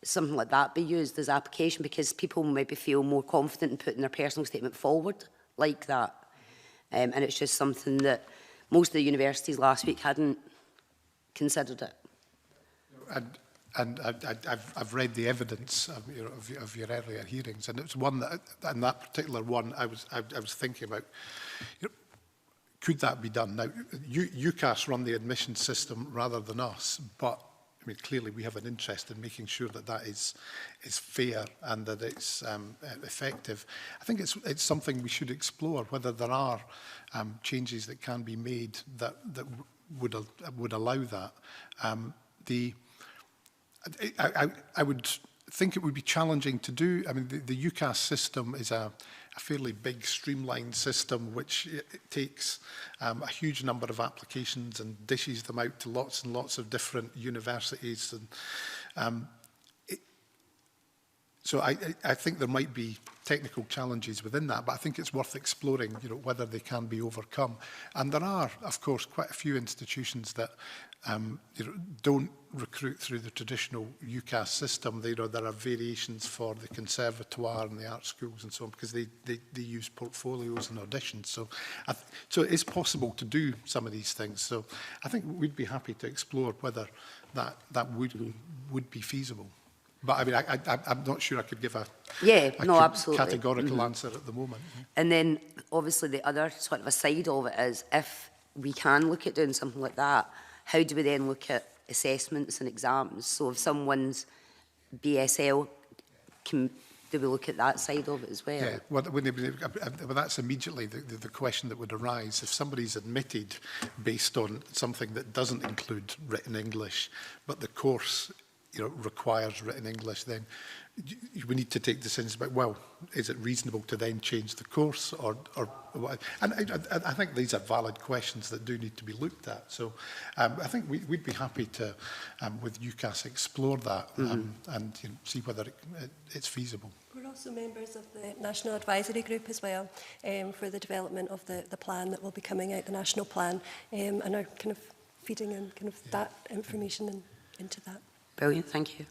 [SPEAKER 7] something like that be used as application? Because people maybe feel more confident in putting their personal statement forward like that. And it's just something that most of the universities last week hadn't considered it.
[SPEAKER 2] And I've read the evidence of your earlier hearings, and it's one that, and that particular one, I was thinking about. Could that be done? Now, UCAS run the admission system rather than us, but I mean, clearly we have an interest in making sure that that is fair and that it's effective. I think it's something we should explore, whether there are changes that can be made that would allow that. I would think it would be challenging to do. I mean, the UCAS system is a fairly big streamlined system which it takes a huge number of applications and dishes them out to lots and lots of different universities. And so I think there might be technical challenges within that, but I think it's worth exploring, whether they can be overcome. And there are, of course, quite a few institutions that don't recruit through the traditional UCAS system. There are variations for the conservatoire and the art schools and so on, because they use portfolios and auditions. So it is possible to do some of these things. So I think we'd be happy to explore whether that would be feasible. But I mean, I'm not sure I could give a
[SPEAKER 7] absolutely
[SPEAKER 2] categorical answer at the moment.
[SPEAKER 7] And then obviously the other sort of a side of it is, if we can look at doing something like that, how do we then look at assessments and exams? So if someone's BSL, do we look at that side of it as well?
[SPEAKER 2] Yeah, well, that's immediately the question that would arise. If somebody's admitted based on something that doesn't include written English, but the course requires written English, then we need to take decisions about, well, is it reasonable to then change the course or what? And I think these are valid questions that do need to be looked at. So I think we'd be happy to, with UCAS, explore that and see whether it's feasible.
[SPEAKER 3] We're also members of the National Advisory Group as well for the development of the plan that will be coming out, the national plan, and are kind of feeding in kind of that information into that.
[SPEAKER 7] Brilliant, thank you.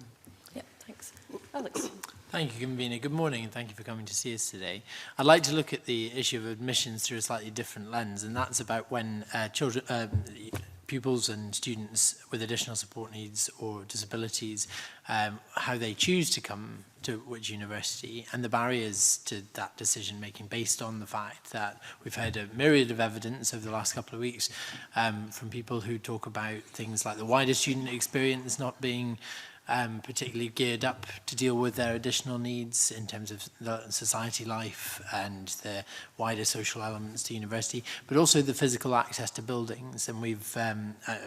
[SPEAKER 1] Yeah, thanks. Alex.
[SPEAKER 8] Thank you, Convener. Good morning, and thank you for coming to see us today. I'd like to look at the issue of admissions through a slightly different lens, and that's about when pupils and students with additional support needs or disabilities, how they choose to come to which university, and the barriers to that decision making based on the fact that we've had a myriad of evidence over the last couple of weeks from people who talk about things like the wider student experience not being particularly geared up to deal with their additional needs in terms of the society life and the wider social elements to university, but also the physical access to buildings. And we've,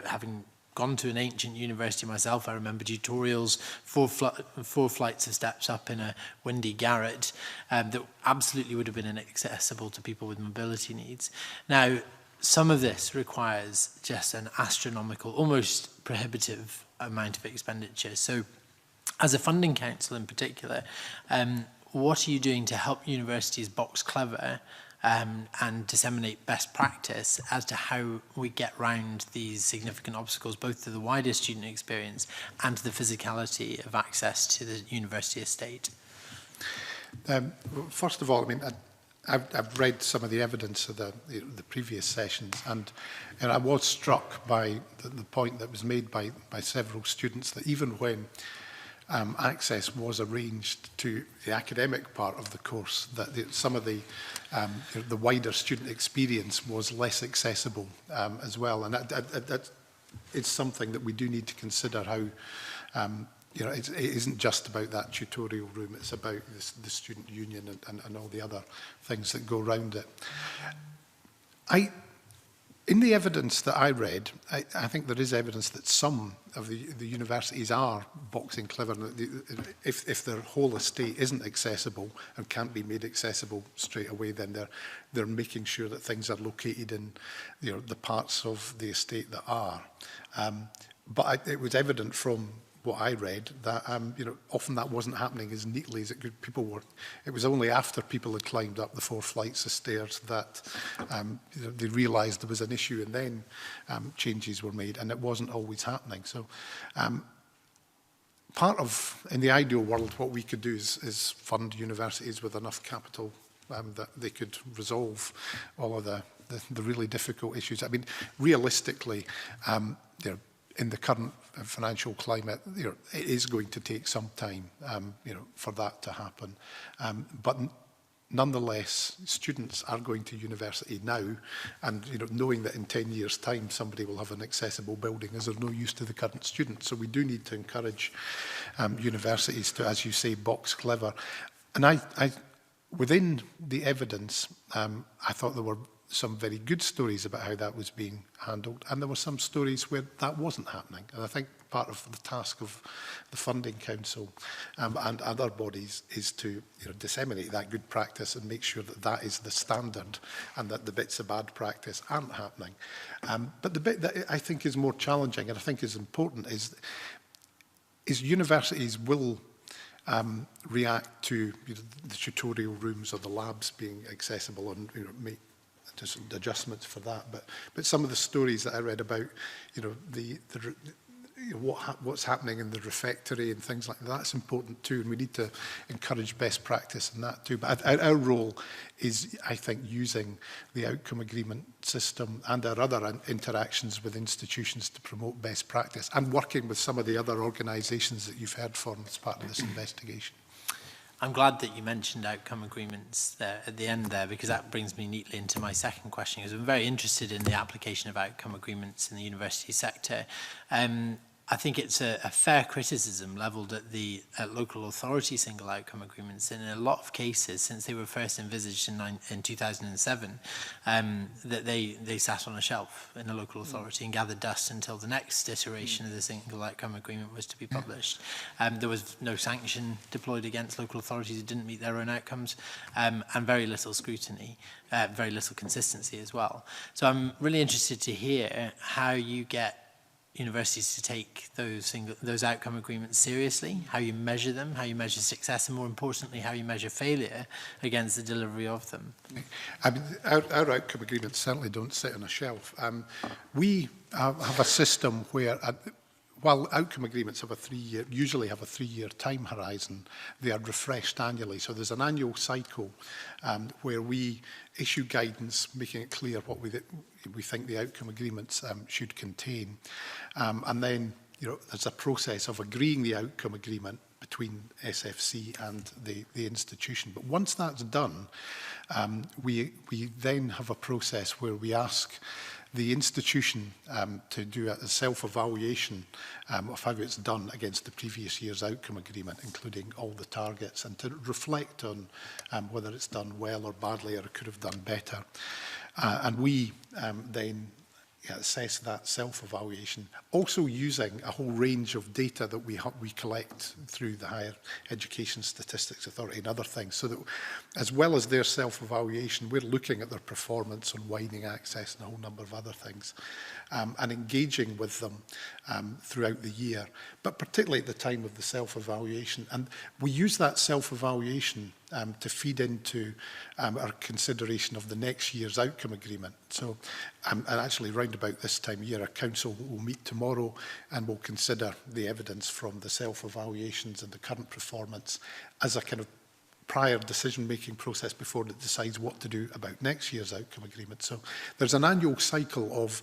[SPEAKER 8] having gone to an ancient university myself, I remember tutorials, four flights of steps up in a windy garret that absolutely would have been inaccessible to people with mobility needs. Now, some of this requires just an astronomical, almost prohibitive amount of expenditure. So as a funding council in particular, what are you doing to help universities box clever and disseminate best practice as to how we get round these significant obstacles, both to the wider student experience and to the physicality of access to the university estate?
[SPEAKER 2] First of all, I mean, I've read some of the evidence of the previous sessions, and I was struck by the point that was made by several students that even when access was arranged to the academic part of the course, that some of the wider student experience was less accessible as well. And that is something that we do need to consider how, it isn't just about that tutorial room, it's about the student union and all the other things that go around it. In the evidence that I read, I think there is evidence that some of the universities are boxing clever. If their whole estate isn't accessible and can't be made accessible straight away, then they're making sure that things are located in the parts of the estate that are. But it was evident from what I read that often that wasn't happening as neatly as it could. It was only after people had climbed up the 4 flights of stairs that they realised there was an issue, and then changes were made, and it wasn't always happening. So in the ideal world, what we could do is fund universities with enough capital that they could resolve all of the really difficult issues. I mean, realistically, in the current financial climate, it is going to take some time, for that to happen. But nonetheless, students are going to university now, and knowing that in 10 years' time somebody will have an accessible building is of no use to the current students. So we do need to encourage universities to, as you say, box clever. And I within the evidence, I thought there were some very good stories about how that was being handled, and there were some stories where that wasn't happening. And I think part of the task of the Funding Council and other bodies is to disseminate that good practice and make sure that that is the standard and that the bits of bad practice aren't happening. But the bit that I think is more challenging and I think is important is universities will react to the tutorial rooms or the labs being accessible and make just adjustments for that. But some of the stories that I read about, what's happening in the refectory and things like that, that's important too, and we need to encourage best practice in that too. But our role is, I think, using the outcome agreement system and our other interactions with institutions to promote best practice, and working with some of the other organisations that you've heard from as part of this investigation.
[SPEAKER 8] I'm glad that you mentioned outcome agreements there at the end there, because that brings me neatly into my second question, because I'm very interested in the application of outcome agreements in the university sector. I think it's a fair criticism levelled at local authority single outcome agreements in a lot of cases since they were first envisaged in 2007, that they sat on a shelf in a local authority and gathered dust until the next iteration of the single outcome agreement was to be published. There was no sanction deployed against local authorities who didn't meet their own outcomes, and very little scrutiny, very little consistency as well. So I'm really interested to hear how you get universities to take those outcome agreements seriously, how you measure them, how you measure success, and more importantly, how you measure failure against the delivery of them.
[SPEAKER 2] I mean, our outcome agreements certainly don't sit on a shelf. We have a system where, while outcome agreements have usually have a 3-year time horizon, they are refreshed annually. So there's an annual cycle where we issue guidance, making it clear what we think the outcome agreements should contain. And then there's a process of agreeing the outcome agreement between SFC and the institution. But once that's done, we then have a process where we ask the institution to do a self-evaluation of how it's done against the previous year's outcome agreement, including all the targets, and to reflect on whether it's done well or badly or it could have done better. And we then assess that self-evaluation, also using a whole range of data that we collect through the Higher Education Statistics Authority and other things, so that as well as their self-evaluation, we're looking at their performance on widening access and a whole number of other things, and engaging with them throughout the year, but particularly at the time of the self-evaluation. And we use that self-evaluation to feed into our consideration of the next year's outcome agreement. So, and actually round about this time of year, our council will meet tomorrow and will consider the evidence from the self-evaluations and the current performance as a kind of prior decision-making process before it decides what to do about next year's outcome agreement. So there's an annual cycle of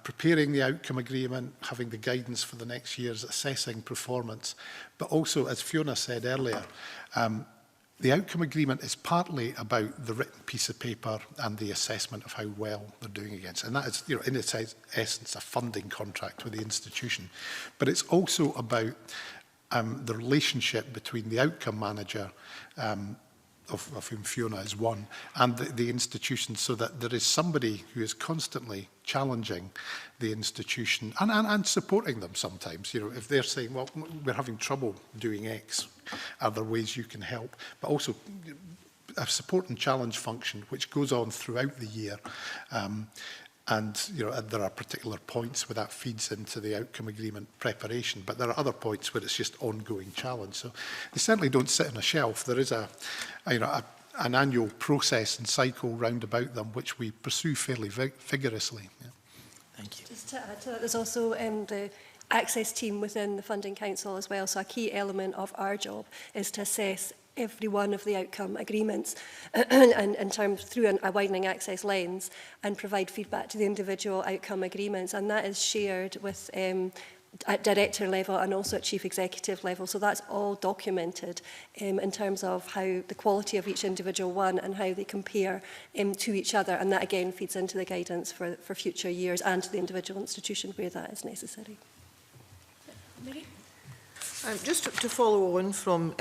[SPEAKER 2] preparing the outcome agreement, having the guidance for the next year's, assessing performance, but also, as Fiona said earlier, the outcome agreement is partly about the written piece of paper and the assessment of how well they're doing against. And that is, you know, in its essence, a funding contract with the institution. But it's also about the relationship between the outcome manager, of whom Fiona is one, and the institution, so that there is somebody who is constantly challenging the institution and supporting them sometimes. You know, if they're saying, well, we're having trouble doing X, are there ways you can help? But also a support and challenge function which goes on throughout the year. And you know, there are particular points where that feeds into the outcome agreement preparation, but there are other points where it's just ongoing challenge. So they certainly don't sit on a shelf. There is an annual process and cycle round about them which we pursue fairly vigorously. Yeah.
[SPEAKER 8] Thank you.
[SPEAKER 3] Just to add to that, there's also the access team within the Funding Council as well. So a key element of our job is to assess every one of the outcome agreements and in terms through a widening access lens, and provide feedback to the individual outcome agreements, and that is shared with at director level and also at chief executive level. So that's all documented in terms of how the quality of each individual one and how they compare to each other, and that again feeds into the guidance for future years and to the individual institution where that is necessary. Mary?
[SPEAKER 5] Just to follow on from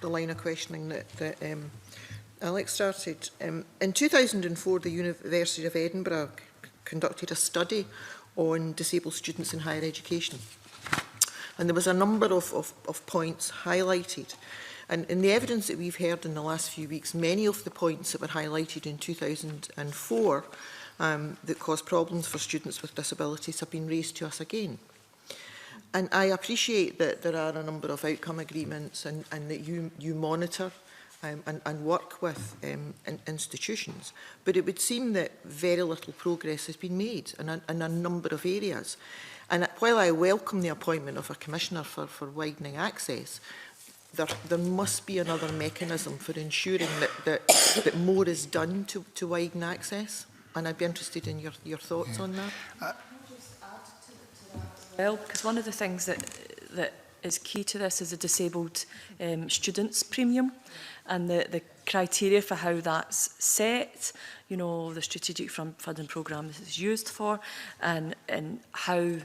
[SPEAKER 5] the line of questioning that Alex started, in 2004 the University of Edinburgh conducted a study on disabled students in higher education, and there was a number of points highlighted, and in the evidence that we've heard in the last few weeks, many of the points that were highlighted in 2004 that caused problems for students with disabilities have been raised to us again. And I appreciate that there are a number of outcome agreements and that you monitor and work with institutions, but it would seem that very little progress has been made in a number of areas. And while I welcome the appointment of a commissioner for widening access, there must be another mechanism for ensuring that more is done to widen access. And I'd be interested in your thoughts on that.
[SPEAKER 1] Well, because one of the things that is key to this is the disabled students premium, and the criteria for how that's set, you know, the strategic funding programme this is used for, and how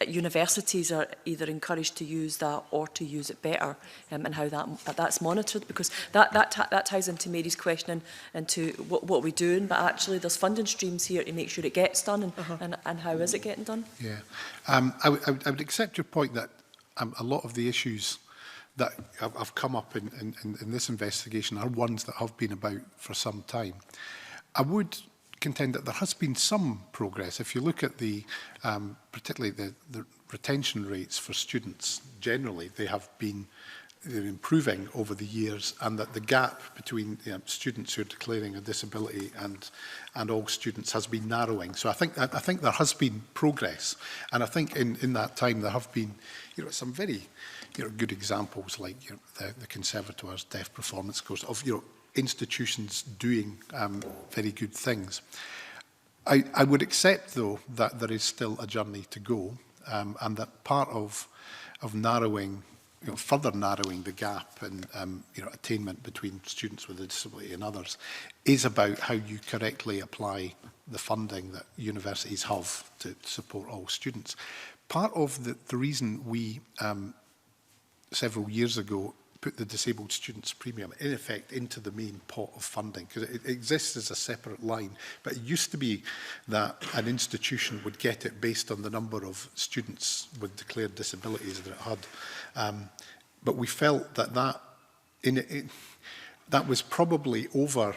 [SPEAKER 1] universities are either encouraged to use that or to use it better, and how that's monitored, because that ties into Mary's question into what we're doing, but actually there's funding streams here to make sure it gets done, and how is it getting done?
[SPEAKER 2] Yeah, I would accept your point that a lot of the issues that have come up in this investigation are ones that have been about for some time. I would contend that there has been some progress. If you look at particularly the retention rates for students, generally they're improving over the years, and that the gap between students who are declaring a disability and all students has been narrowing. So I think there has been progress, and I think in that time there have been some very good examples, like the Conservator's Deaf Performance Course of institutions doing very good things. I would accept, though, that there is still a journey to go, and that part of narrowing, further narrowing the gap and attainment between students with a disability and others is about how you correctly apply the funding that universities have to support all students. Part of the reason we several years ago put the disabled students premium in effect into the main pot of funding, because it exists as a separate line. But it used to be that an institution would get it based on the number of students with declared disabilities that it had. But we felt that that was probably over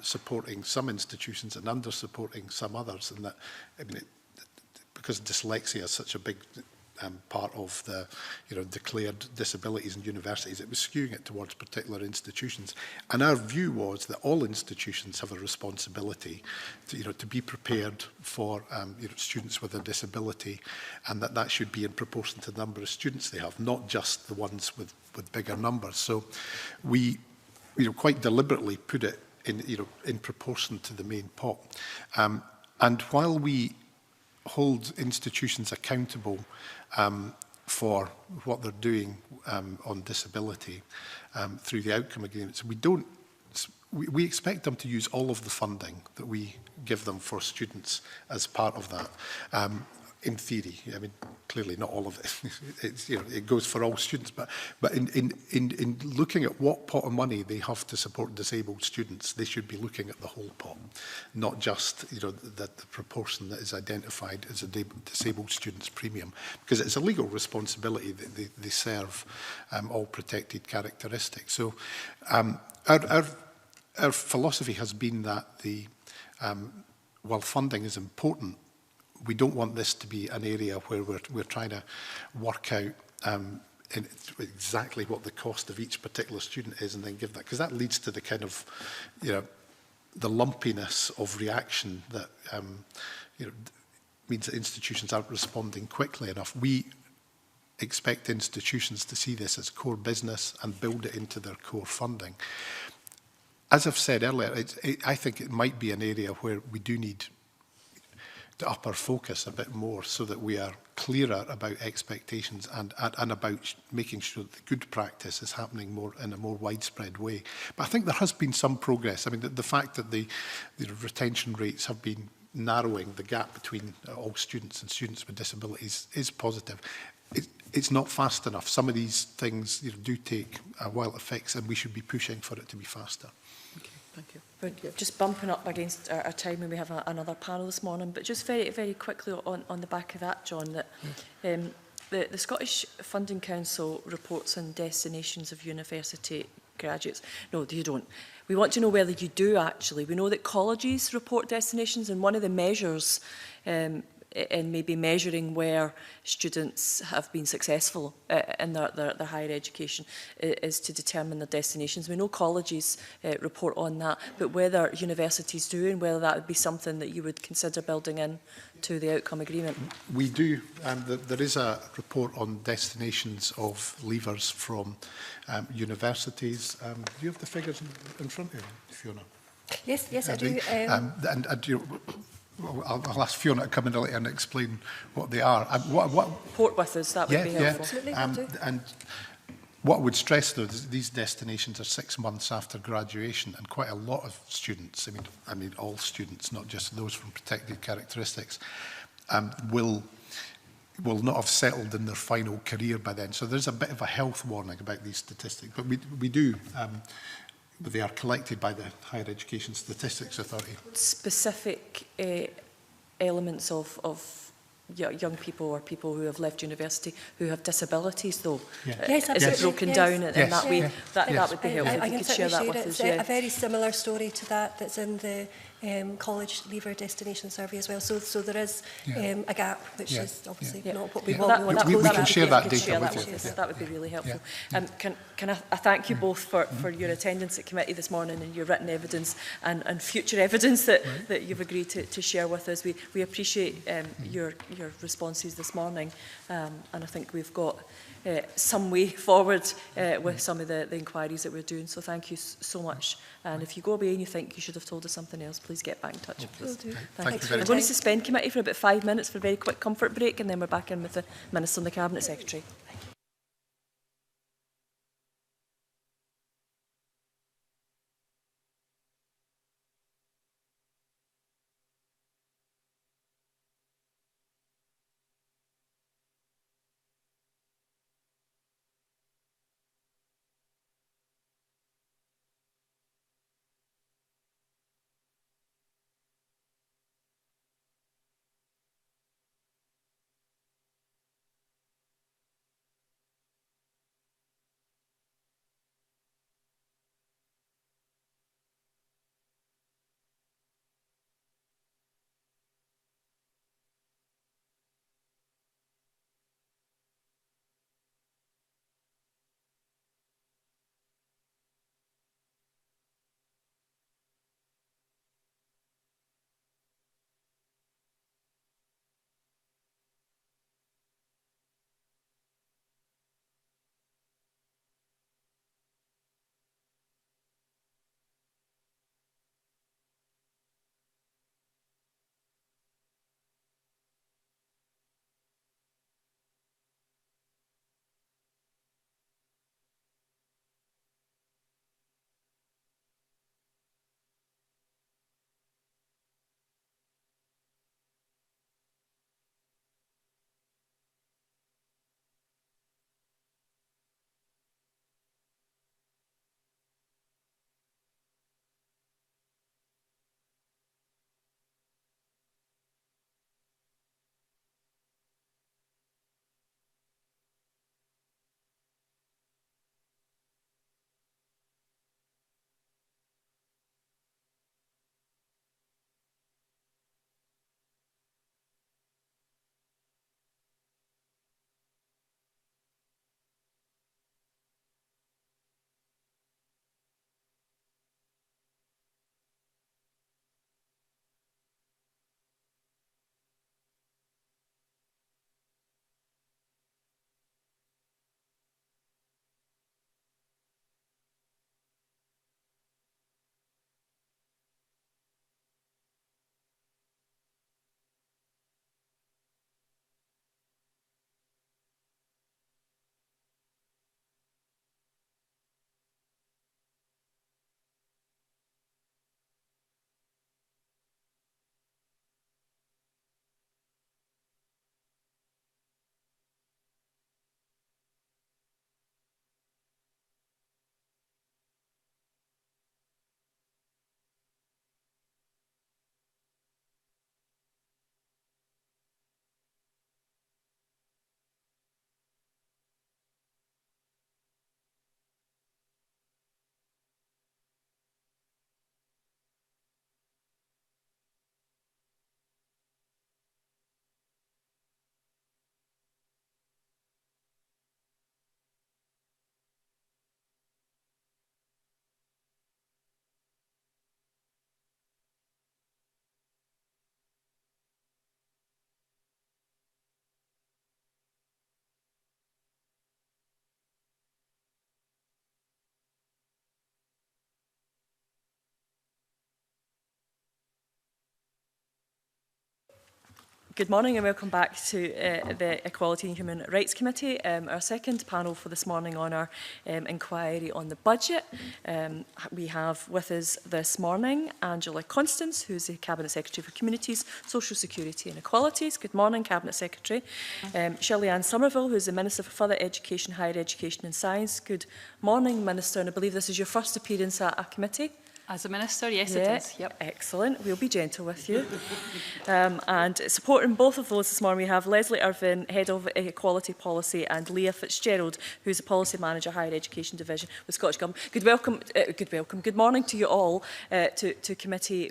[SPEAKER 2] supporting some institutions and under supporting some others, and that, I mean, because dyslexia is such a big part of the declared disabilities in universities, it was skewing it towards particular institutions. And our view was that all institutions have a responsibility to be prepared for students with a disability, and that should be in proportion to the number of students they have, not just the ones with bigger numbers. So we quite deliberately put it in proportion to the main pot. And while we hold institutions accountable for what they're doing on disability through the outcome agreements, we expect them to use all of the funding that we give them for students as part of that. In theory, I mean, clearly not all of it. It goes for all students, but in looking at what pot of money they have to support disabled students, they should be looking at the whole pot, not just the proportion that is identified as a disabled students premium, because it's a legal responsibility that they serve all protected characteristics. So our philosophy has been that while funding is important, we don't want this to be an area where we're trying to work out exactly what the cost of each particular student is and then give that, because that leads to the kind of, the lumpiness of reaction that, means that institutions aren't responding quickly enough. We expect institutions to see this as core business and build it into their core funding. As I've said earlier, I think it might be an area where we do need to up our focus a bit more so that we are clearer about expectations and about making sure that the good practice is happening more in a more widespread way. But I think there has been some progress. I mean, the fact that the retention rates have been narrowing the gap between all students and students with disabilities is positive. It's not fast enough. Some of these things do take a while to fix, and we should be pushing for it to be faster.
[SPEAKER 5] Okay, thank you.
[SPEAKER 1] We're just bumping up against our time when we have another panel this morning, but just very, very quickly on the back of that, John, that the Scottish Funding Council reports on destinations of university graduates. No, you don't. We want to know whether you do actually. We know that colleges report destinations, and one of the measures in maybe measuring where students have been successful in their higher education is to determine their destinations. We know colleges report on that, but whether universities do and whether that would be something that you would consider building in to the outcome agreement.
[SPEAKER 2] We do. There is a report on destinations of leavers from universities. Do you have the figures in front of you, Fiona?
[SPEAKER 3] Yes, I do.
[SPEAKER 2] I'll ask Fiona to come in later and explain what they are.
[SPEAKER 1] Report with us, that would be helpful.
[SPEAKER 3] Absolutely,
[SPEAKER 2] and what I would stress, though, is these destinations are 6 months after graduation, and quite a lot of students, I mean all students, not just those from protected characteristics, will not have settled in their final career by then. So there's a bit of a health warning about these statistics, but we do. They are collected by the Higher Education Statistics Authority.
[SPEAKER 1] Specific elements of young people or people who have left university who have disabilities, though?
[SPEAKER 2] Yeah.
[SPEAKER 3] Yes, absolutely.
[SPEAKER 1] Is it broken down in that way? That would be helpful.
[SPEAKER 3] I
[SPEAKER 1] If you
[SPEAKER 3] can
[SPEAKER 1] could share that
[SPEAKER 3] certainly
[SPEAKER 1] with
[SPEAKER 3] share it.
[SPEAKER 1] us.
[SPEAKER 3] It's a very similar story to that's in the college leaver destination survey as well. So there is a gap, which is obviously not what we want.
[SPEAKER 2] We can share that data with you.
[SPEAKER 1] That would be really helpful. Can I thank you both for your attendance at committee this morning and your written evidence and future evidence that you've agreed to share with us. We appreciate your responses this morning, and I think we've got some way forward with some of the inquiries that we're doing. So thank you so much. And if you go away and you think you should have told us something else, please get back in touch with us.
[SPEAKER 2] Thank you very
[SPEAKER 1] I'm going to suspend committee for about 5 minutes for a very quick comfort break, and then we're back in with the Minister and the Cabinet Secretary. Good morning and welcome back to the Equality and Human Rights Committee. Our second panel for this morning on our inquiry on the budget. We have with us this morning Angela Constance, who's the Cabinet Secretary for Communities, Social Security and Equalities. Good morning, Cabinet Secretary. Shirley-Anne Somerville, who's the Minister for Further Education, Higher Education and Science. Good morning, Minister, and I believe this is your first appearance at a committee.
[SPEAKER 9] As a Minister, yes, it is. Yep.
[SPEAKER 1] Excellent. We'll be gentle with you. And supporting both of those this morning, we have Leslie Irvin, Head of Equality Policy, and Leah Fitzgerald, who's the Policy Manager, Higher Education Division with Scottish Government. Good morning to you all to committee.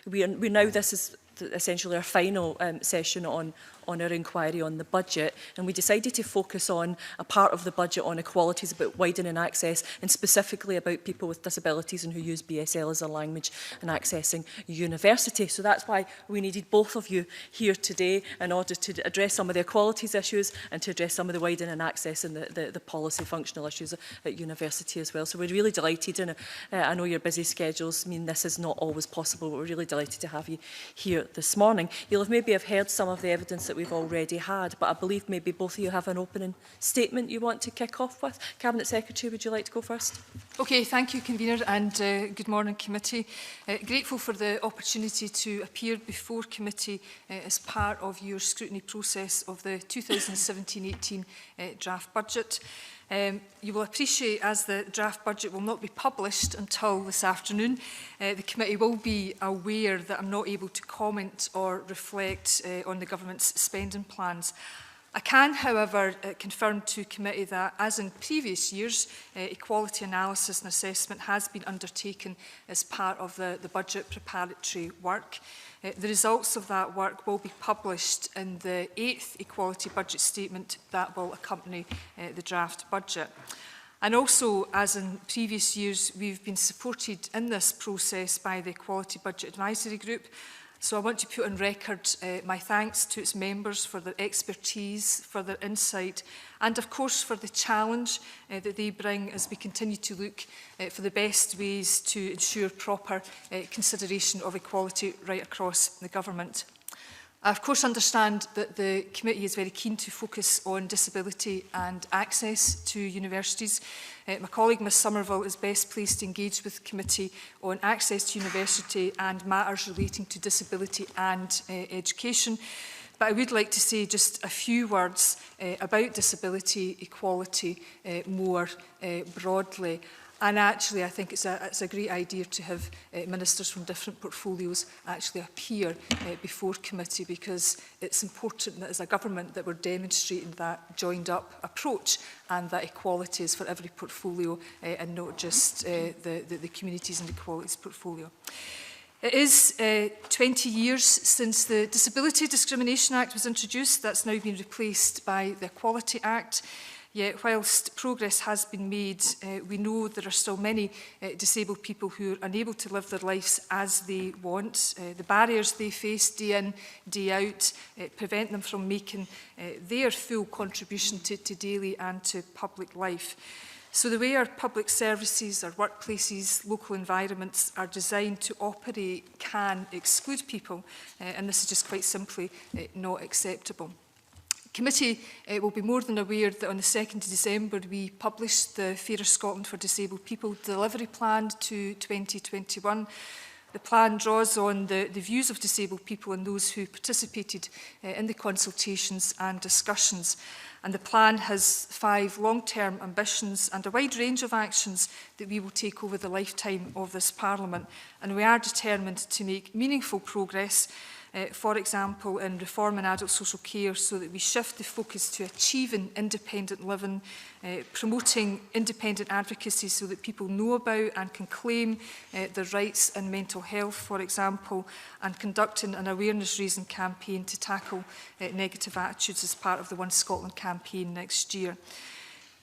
[SPEAKER 1] We know this is essentially our final session on our inquiry on the budget, and we decided to focus on a part of the budget on equalities, about widening access, and specifically about people with disabilities and who use BSL as a language and accessing university. So that's why we needed both of you here today in order to address some of the equalities issues and to address some of the widening access and the policy functional issues at university as well. So we're really delighted, and I know your busy schedules mean this is not always possible, but we're really delighted to have you here this morning. You'll have maybe heard some of the evidence that we've already had, but I believe maybe both of you have an opening statement you want to kick off with. Cabinet Secretary, would you like to go first?
[SPEAKER 9] Okay, thank you, Convener, and good morning, Committee. Grateful for the opportunity to appear before Committee as part of your scrutiny process of the 2017-18 draft budget. You will appreciate, as the draft budget will not be published until this afternoon, the committee will be aware that I'm not able to comment or reflect on the government's spending plans. I can, however, confirm to committee that, as in previous years, equality analysis and assessment has been undertaken as part of the budget preparatory work. The results of that work will be published in the 8th Equality Budget Statement that will accompany the draft budget. And also, as in previous years, we've been supported in this process by the Equality Budget Advisory Group. So I want to put on record my thanks to its members for their expertise, for their insight, and of course for the challenge that they bring as we continue to look for the best ways to ensure proper consideration of equality right across the government. I of course understand that the committee is very keen to focus on disability and access to universities. My colleague Ms Somerville is best placed to engage with the committee on access to university and matters relating to disability and education. But I would like to say just a few words about disability equality more broadly. And actually, I think it's a great idea to have ministers from different portfolios actually appear before committee, because it's important that as a government that we're demonstrating that joined up approach and that equality is for every portfolio and not just the communities and equalities portfolio. It is 20 years since the Disability Discrimination Act was introduced. That's now been replaced by the Equality Act. Yet, whilst progress has been made, we know there are still many disabled people who are unable to live their lives as they want. The barriers they face day in, day out, prevent them from making their full contribution to daily and to public life. So the way our public services, our workplaces, local environments are designed to operate can exclude people, and this is just quite simply not acceptable. Committee will be more than aware that on the 2nd of December we published the Fairer Scotland for Disabled People Delivery Plan to 2021. The plan draws on the views of disabled people and those who participated in the consultations and discussions. And the plan has 5 long-term ambitions and a wide range of actions that we will take over the lifetime of this Parliament. And we are determined to make meaningful progress, for example, in reform and adult social care, so that we shift the focus to achieving independent living, promoting independent advocacy so that people know about and can claim their rights in mental health, for example, and conducting an awareness-raising campaign to tackle negative attitudes as part of the One Scotland campaign next year.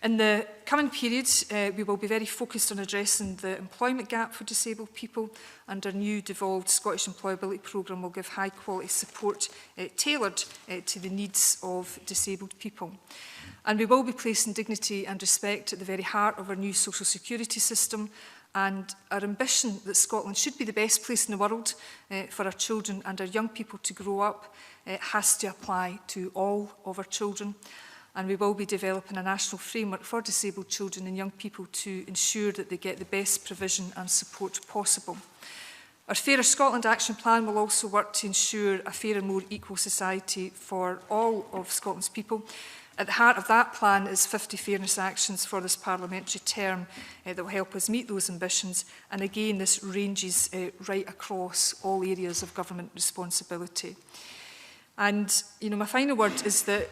[SPEAKER 9] In the coming period, we will be very focused on addressing the employment gap for disabled people, and our new devolved Scottish Employability Programme will give high-quality support tailored to the needs of disabled people. And we will be placing dignity and respect at the very heart of our new social security system, And our ambition that Scotland should be the best place in the world for our children and our young people to grow up has to apply to all of our children. And we will be developing a national framework for disabled children and young people to ensure that they get the best provision and support possible. Our Fairer Scotland Action Plan will also work to ensure a fairer, more equal society for all of Scotland's people. At the heart of that plan is 50 fairness actions for this parliamentary term that will help us meet those ambitions. And again, this ranges right across all areas of government responsibility. And, my final word is that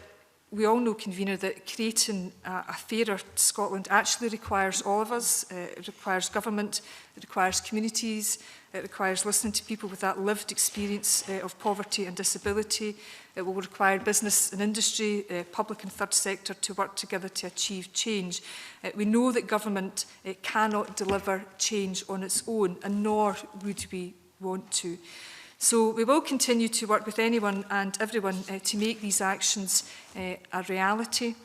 [SPEAKER 9] we all know, Convener, that creating a fairer Scotland actually requires all of us. It requires government, it requires communities, it requires listening to people with that lived experience of poverty and disability. It will require business and industry, public and third sector to work together to achieve change. We know that government cannot deliver change on its own, and nor would we want to. So we will continue to work with anyone and everyone to make these actions a reality.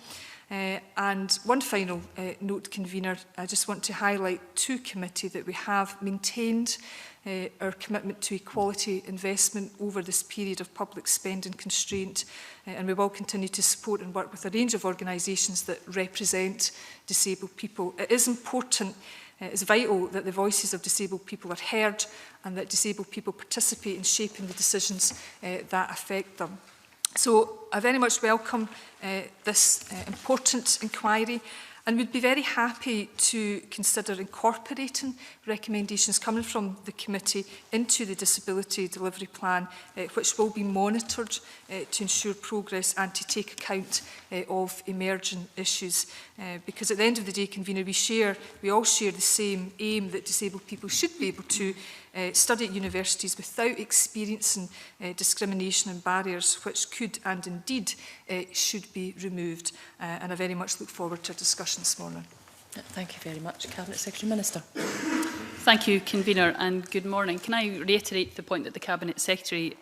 [SPEAKER 9] And one final note, Convener, I just want to highlight to committee that we have maintained our commitment to equality investment over this period of public spending constraint, and we will continue to support and work with a range of organisations that represent disabled people. It is important, it is vital that the voices of disabled people are heard and that disabled people participate in shaping the decisions that affect them. So I very much welcome this important inquiry and would be very happy to consider incorporating recommendations coming from the committee into the Disability Delivery Plan, which will be monitored to ensure progress and to take account of emerging issues. Because at the end of the day, Convener, we all share the same aim that disabled people should be able to study at universities without experiencing discrimination and barriers which could and indeed should be removed. And I very much look forward to a discussion this morning.
[SPEAKER 1] Thank you very much. Cabinet Secretary Minister.
[SPEAKER 10] Thank you, Convener, and good morning. Can I reiterate the point that the Cabinet Secretary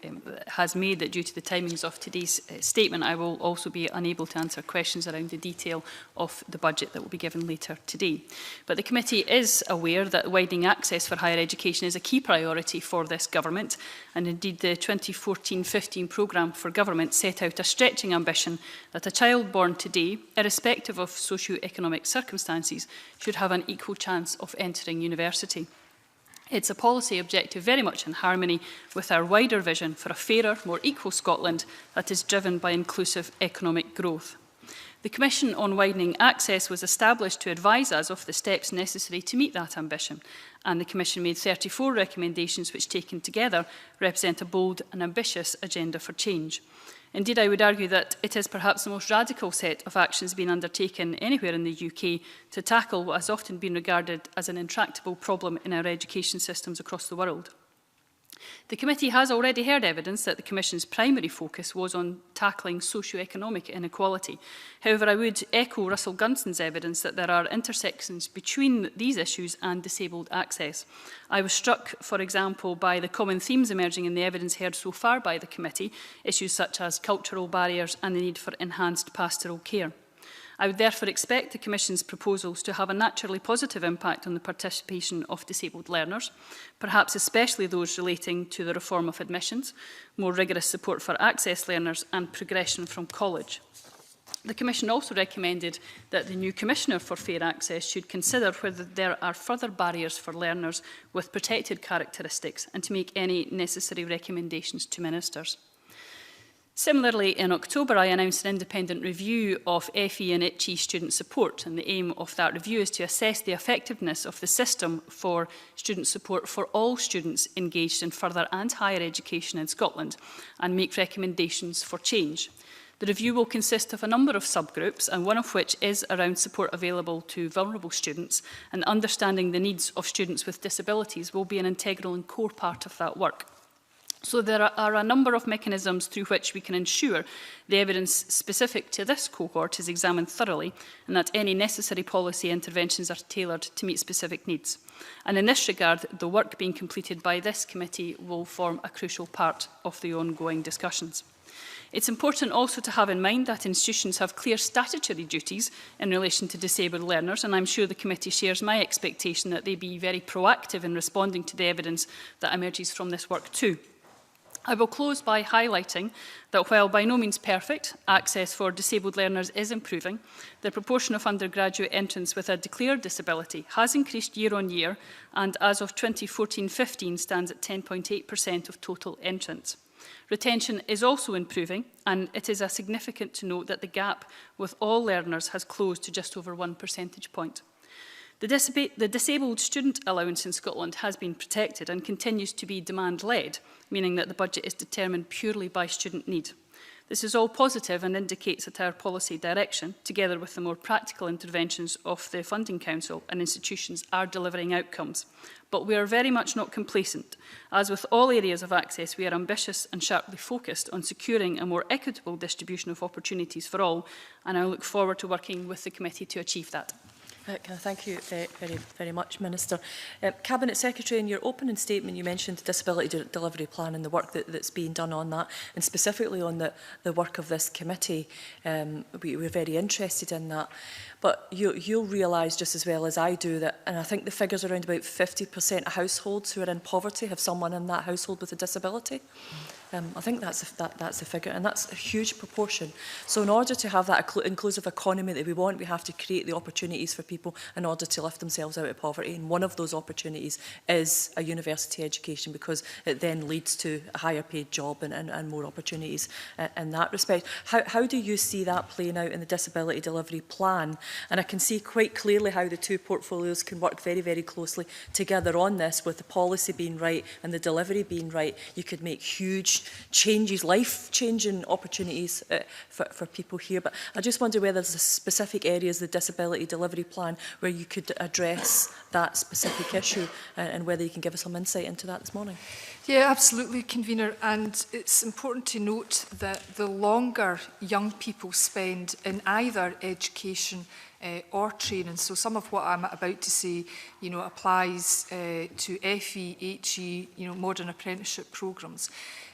[SPEAKER 10] has made, that due to the timings of today's statement, I will also be unable to answer questions around the detail of the budget that will be given later today. But the committee is aware that widening access for higher education is a key priority for this government, and indeed the 2014-15 programme for government set out a stretching ambition that a child born today, irrespective of socio-economic circumstances, should have an equal chance of entering university. It's a policy objective very much in harmony with our wider vision for a fairer, more equal Scotland that is driven by inclusive economic growth. The Commission on Widening Access was established to advise us of the steps necessary to meet that ambition, and the Commission made 34 recommendations which, taken together, represent a bold and ambitious agenda for change. Indeed, I would argue that it is perhaps the most radical set of actions being undertaken anywhere in the UK to tackle what has often been regarded as an intractable problem in our education systems across the world. The committee has already heard evidence that the Commission's primary focus was on tackling socio-economic inequality. However, I would echo Russell Gunston's evidence that there are intersections between these issues and disabled access. I was struck, for example, by the common themes emerging in the evidence heard so far by the committee, issues such as cultural barriers and the need for enhanced pastoral care. I would therefore expect the Commission's proposals to have a naturally positive impact on the participation of disabled learners, perhaps especially those relating to the reform of admissions, more rigorous support for access learners and progression from college. The Commission also recommended that the new Commissioner for Fair Access should consider whether there are further barriers for learners with protected characteristics and to make any necessary recommendations to ministers. Similarly, in October, I announced an independent review of FE and ITCHE student support, and the aim of that review is to assess the effectiveness of the system for student support for all students engaged in further and higher education in Scotland and make recommendations for change. The review will consist of a number of subgroups, and one of which is around support available to vulnerable students, and understanding the needs of students with disabilities will be an integral and core part of that work. So there are a number of mechanisms through which we can ensure the evidence specific to this cohort is examined thoroughly and that any necessary policy interventions are tailored to meet specific needs. And in this regard, the work being completed by this committee will form a crucial part of the ongoing discussions. It's important also to have in mind that institutions have clear statutory duties in relation to disabled learners, and I'm sure the committee shares my expectation that they be very proactive in responding to the evidence that emerges from this work too. I will close by highlighting that while by no means perfect, access for disabled learners is improving, the proportion of undergraduate entrants with a declared disability has increased year on year, and as of 2014-15 stands at 10.8% of total entrants. Retention is also improving, and it is significant to note that the gap with all learners has closed to just over 1 percentage point. The disabled student allowance in Scotland has been protected and continues to be demand-led, meaning that the budget is determined purely by student need. This is all positive and indicates that our policy direction, together with the more practical interventions of the Funding Council and institutions, are delivering outcomes. But we are very much not complacent. As with all areas of access, we are ambitious and sharply focused on securing a more equitable distribution of opportunities for all, and I look forward to working with the committee to achieve that.
[SPEAKER 1] Can I thank you very much, Minister. Cabinet Secretary, in your opening statement, you mentioned the Disability Delivery Plan and the work that's being done on that, and specifically on the work of this committee. We're very interested in that. But you'll realise just as well as I do that, and I think the figure's around about 50% of households who are in poverty have someone in that household with a disability. I think that's a figure, and that's a huge proportion. So in order to have that inclusive economy that we want, we have to create the opportunities for people in order to lift themselves out of poverty. And one of those opportunities is a university education, because it then leads to a higher paid job and more opportunities in that respect. How do you see that playing out in the Disability Delivery Plan? And I can see quite clearly how the two portfolios can work very, very closely together on this, with the policy being right and the delivery being right. You could make huge changes, life-changing opportunities for people here. But I just wonder whether there's specific areas of the Disability Delivery Plan where you could address that specific issue, and whether you can give us some insight into that this morning.
[SPEAKER 9] Yeah, absolutely, Convener. And it's important to note that the longer young people spend in either education or training, so some of what I'm about to say, applies to FE, HE, modern apprenticeship programmes,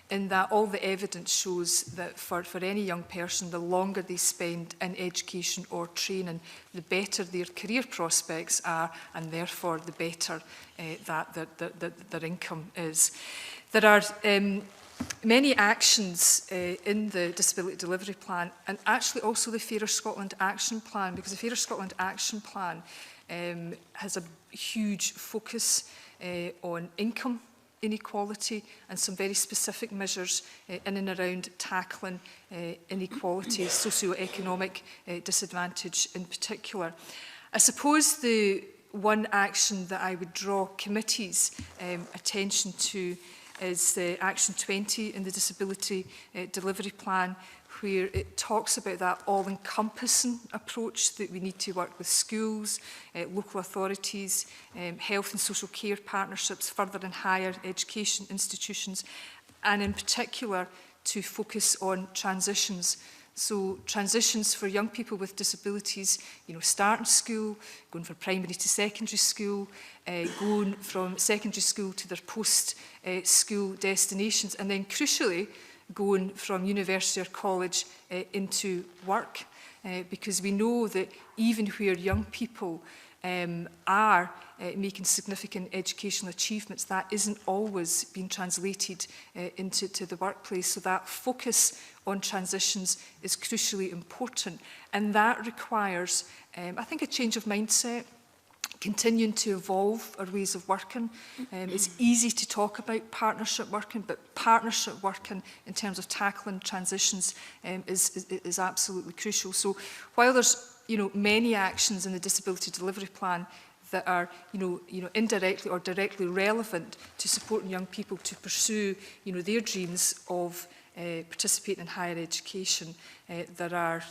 [SPEAKER 9] in that all the evidence shows that for any young person, the longer they spend in education or training, the better their career prospects are, and therefore the better their income is. There are many actions in the Disability Delivery Plan, and actually also the Fairer Scotland Action Plan, because the Fairer Scotland Action Plan has a huge focus on income inequality and some very specific measures in and around tackling inequality, socio-economic disadvantage in particular. I suppose the one action that I would draw committee's attention to is Action 20 in the Disability Delivery Plan, where it talks about that all-encompassing approach that we need to work with schools, local authorities, health and social care partnerships, further and higher education institutions, and in particular to focus on transitions. So transitions for young people with disabilities, starting school, going from primary to secondary school, going from secondary school to their post-school destinations, and then crucially, going from university or college into work, because we know that even where young people are making significant educational achievements, that isn't always being translated into the workplace. So that focus on transitions is crucially important, and that requires, I think, a change of mindset, continuing to evolve our ways of working. It's easy to talk about partnership working, but partnership working in terms of tackling transitions is absolutely crucial. So while there's many actions in the Disability Delivery Plan that are indirectly or directly relevant to supporting young people to pursue their dreams of participating in higher education, there are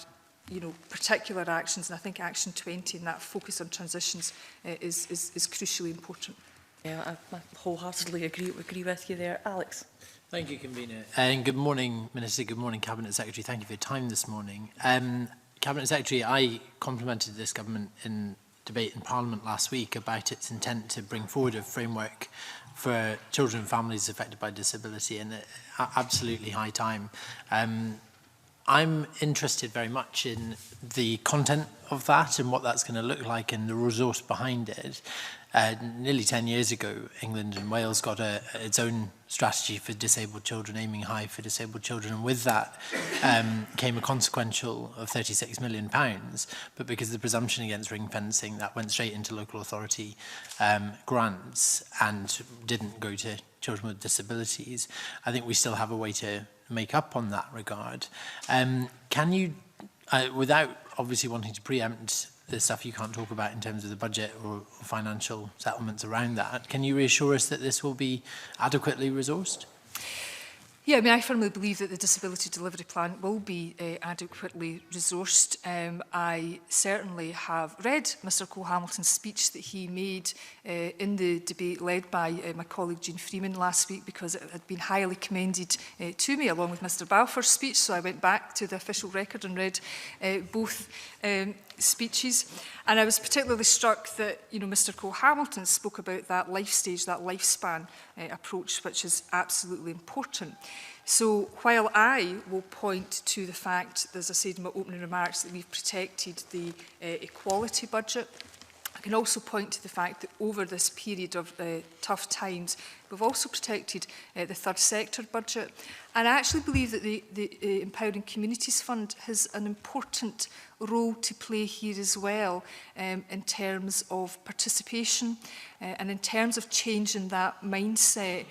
[SPEAKER 9] particular actions, and I think Action 20 and that focus on transitions is crucially important.
[SPEAKER 1] Yeah, I wholeheartedly agree with you there. Alex.
[SPEAKER 8] Thank you, Convener. And good morning, Minister. Good morning, Cabinet Secretary. Thank you for your time this morning. Cabinet Secretary, I complimented this government in debate in Parliament last week about its intent to bring forward a framework for children and families affected by disability, and absolutely high time. I'm interested very much in the content of that and what that's going to look like and the resource behind it. Nearly 10 years ago, England and Wales got its own strategy for disabled children, aiming high for disabled children, and with that came a consequential of £36 million, but because of the presumption against ring fencing, that went straight into local authority grants and didn't go to children with disabilities. I think we still have a way to make up on that regard. Can you, without obviously wanting to preempt the stuff you can't talk about in terms of the budget or financial settlements around that, can you reassure us that this will be adequately resourced?
[SPEAKER 9] Yeah, I mean, I firmly believe that the Disability Delivery Plan will be adequately resourced. I certainly have read Mr Cole-Hamilton's speech that he made in the debate led by my colleague Jean Freeman last week, because it had been highly commended to me along with Mr Balfour's speech. So I went back to the official record and read both speeches. And I was particularly struck that, you know, Mr Cole-Hamilton spoke about that life stage, that lifespan approach, which is absolutely important. So while I will point to the fact, as I said in my opening remarks, that we've protected the equality budget, I can also point to the fact that over this period of tough times, we've also protected the third sector budget. And I actually believe that the Empowering Communities Fund has an important role to play here as well, in terms of participation and in terms of changing that mindset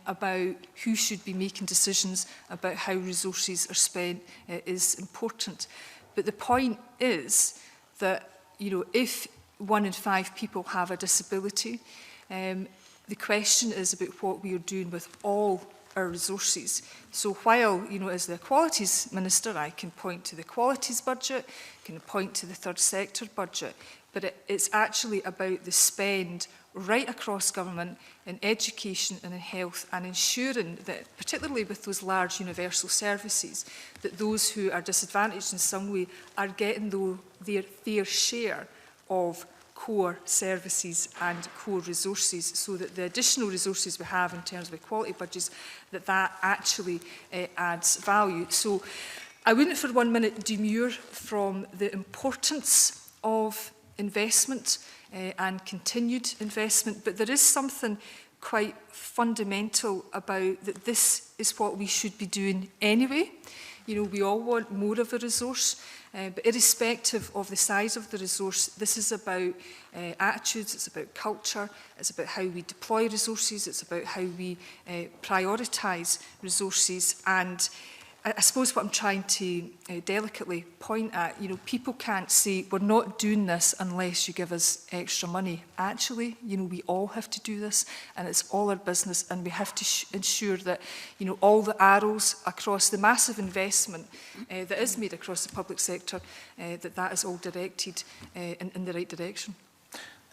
[SPEAKER 9] about who should be making decisions about how resources are spent is important. But the point is that, you know, if 1 in 5 people have a disability, the question is about what we are doing with all our resources. So while, you know, as the Equalities Minister, I can point to the Equalities budget, can point to the third sector budget, but it's actually about the spend right across government in education and in health, and ensuring that, particularly with those large universal services, that those who are disadvantaged in some way are getting their fair share of core services and core resources, so that the additional resources we have in terms of equality budgets, that actually adds value. So I wouldn't for 1 minute demur from the importance of investment and continued investment, but there is something quite fundamental about that this is what we should be doing anyway. You know, we all want more of a resource, but irrespective of the size of the resource, this is about attitudes, it's about culture, it's about how we deploy resources, it's about how we prioritise resources. And I suppose what I'm trying to delicately point at, you know, people can't say, we're not doing this unless you give us extra money. Actually, you know, we all have to do this, and it's all our business, and we have to ensure that, you know, all the arrows across the massive investment that is made across the public sector, that is all directed in the right direction.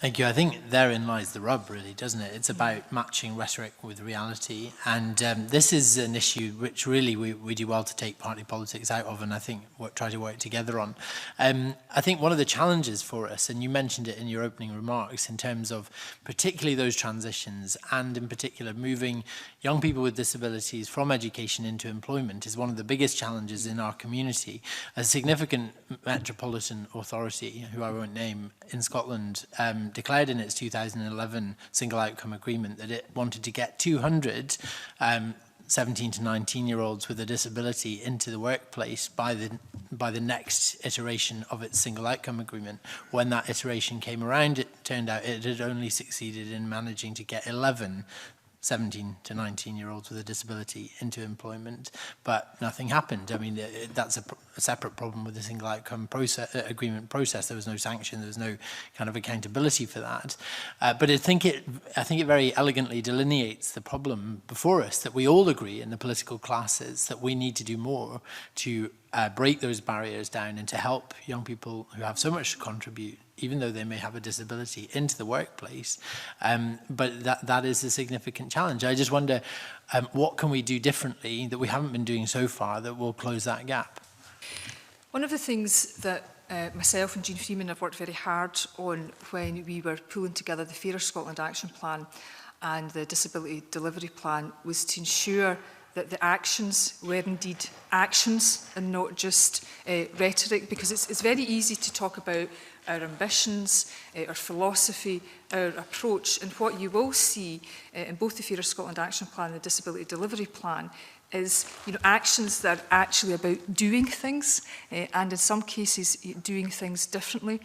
[SPEAKER 8] Thank you. I think therein lies the rub, really, doesn't it? It's about matching rhetoric with reality. And this is an issue which really we do well to take party politics out of, and I think try to work together on. I think one of the challenges for us, and you mentioned it in your opening remarks, in terms of particularly those transitions, and in particular moving young people with disabilities from education into employment, is one of the biggest challenges in our community. A significant metropolitan authority, who I won't name, in Scotland, declared in its 2011 single outcome agreement that it wanted to get 200 17 to 19-year-olds with a disability into the workplace by the next iteration of its single outcome agreement. When that iteration came around, it turned out it had only succeeded in managing to get 11 17 to 19-year-olds with a disability into employment, but nothing happened. I mean, that's a separate problem with the single outcome agreement process. There was no sanction, there was no kind of accountability for that. But I think it very elegantly delineates the problem before us, that we all agree in the political classes that we need to do more to break those barriers down and to help young people who have so much to contribute, even though they may have a disability, into the workplace. But that is a significant challenge. I just wonder, what can we do differently that we haven't been doing so far that will close that gap?
[SPEAKER 9] One of the things that myself and Jean Freeman have worked very hard on when we were pulling together the Fairer Scotland Action Plan and the Disability Delivery Plan was to ensure that the actions were indeed actions and not just rhetoric, because it's very easy to talk about our ambitions, our philosophy, our approach, and what you will see in both the Fairer Scotland Action Plan and the Disability Delivery Plan is actions that are actually about doing things and in some cases doing things differently.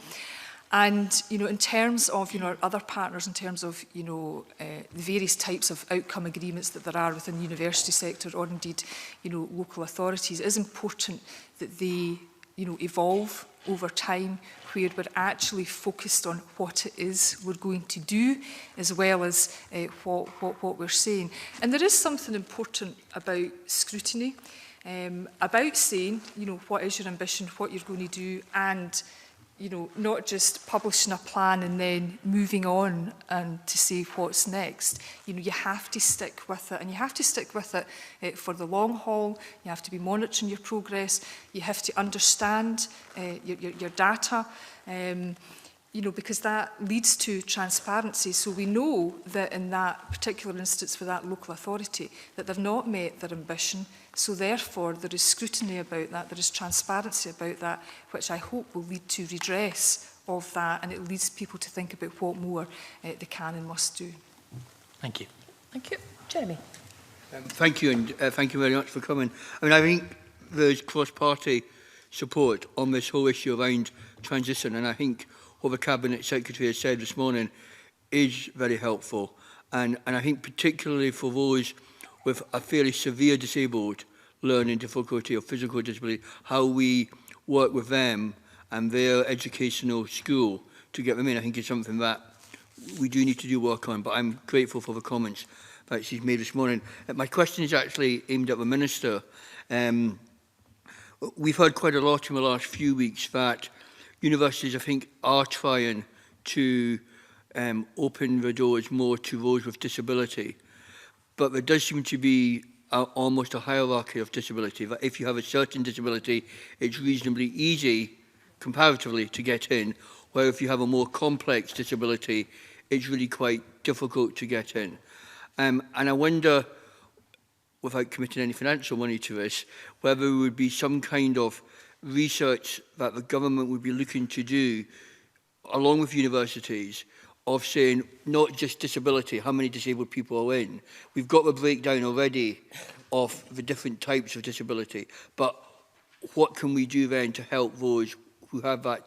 [SPEAKER 9] And in terms of our other partners, in terms of the various types of outcome agreements that there are within the university sector or indeed local authorities, it is important that they evolve over time, where we're actually focused on what it is we're going to do, as well as what we're saying. And there is something important about scrutiny, about saying, what is your ambition, what you're going to do, and not just publishing a plan and then moving on and to say what's next. You have to stick with it, and you have to stick with it for the long haul. You have to be monitoring your progress. You have to understand your data, because that leads to transparency. So we know that in that particular instance for that local authority, that they've not met their ambition. So therefore, there is scrutiny about that, there is transparency about that, which I hope will lead to redress of that, and it leads people to think about what more they can and must do.
[SPEAKER 8] Thank you.
[SPEAKER 1] Thank you. Jeremy.
[SPEAKER 6] Thank you, and thank you very much for coming. I think there's cross-party support on this whole issue around transition, and I think what the Cabinet Secretary has said this morning is very helpful. And I think particularly for those with a fairly severe disabled learning difficulty or physical disability, how we work with them and their educational school to get them in, I think is something that we do need to do work on. But I'm grateful for the comments that she's made this morning. My question is actually aimed at the Minister. We've heard quite a lot in the last few weeks that universities, I think, are trying to open the doors more to those with disability. But there does seem to be almost a hierarchy of disability, that if you have a certain disability, it's reasonably easy, comparatively, to get in, where if you have a more complex disability, it's really quite difficult to get in. And I wonder, without committing any financial money to this, whether there would be some kind of research that the government would be looking to do, along with universities, of saying not just disability, how many disabled people are in. We've got the breakdown already of the different types of disability, but what can we do then to help those who have that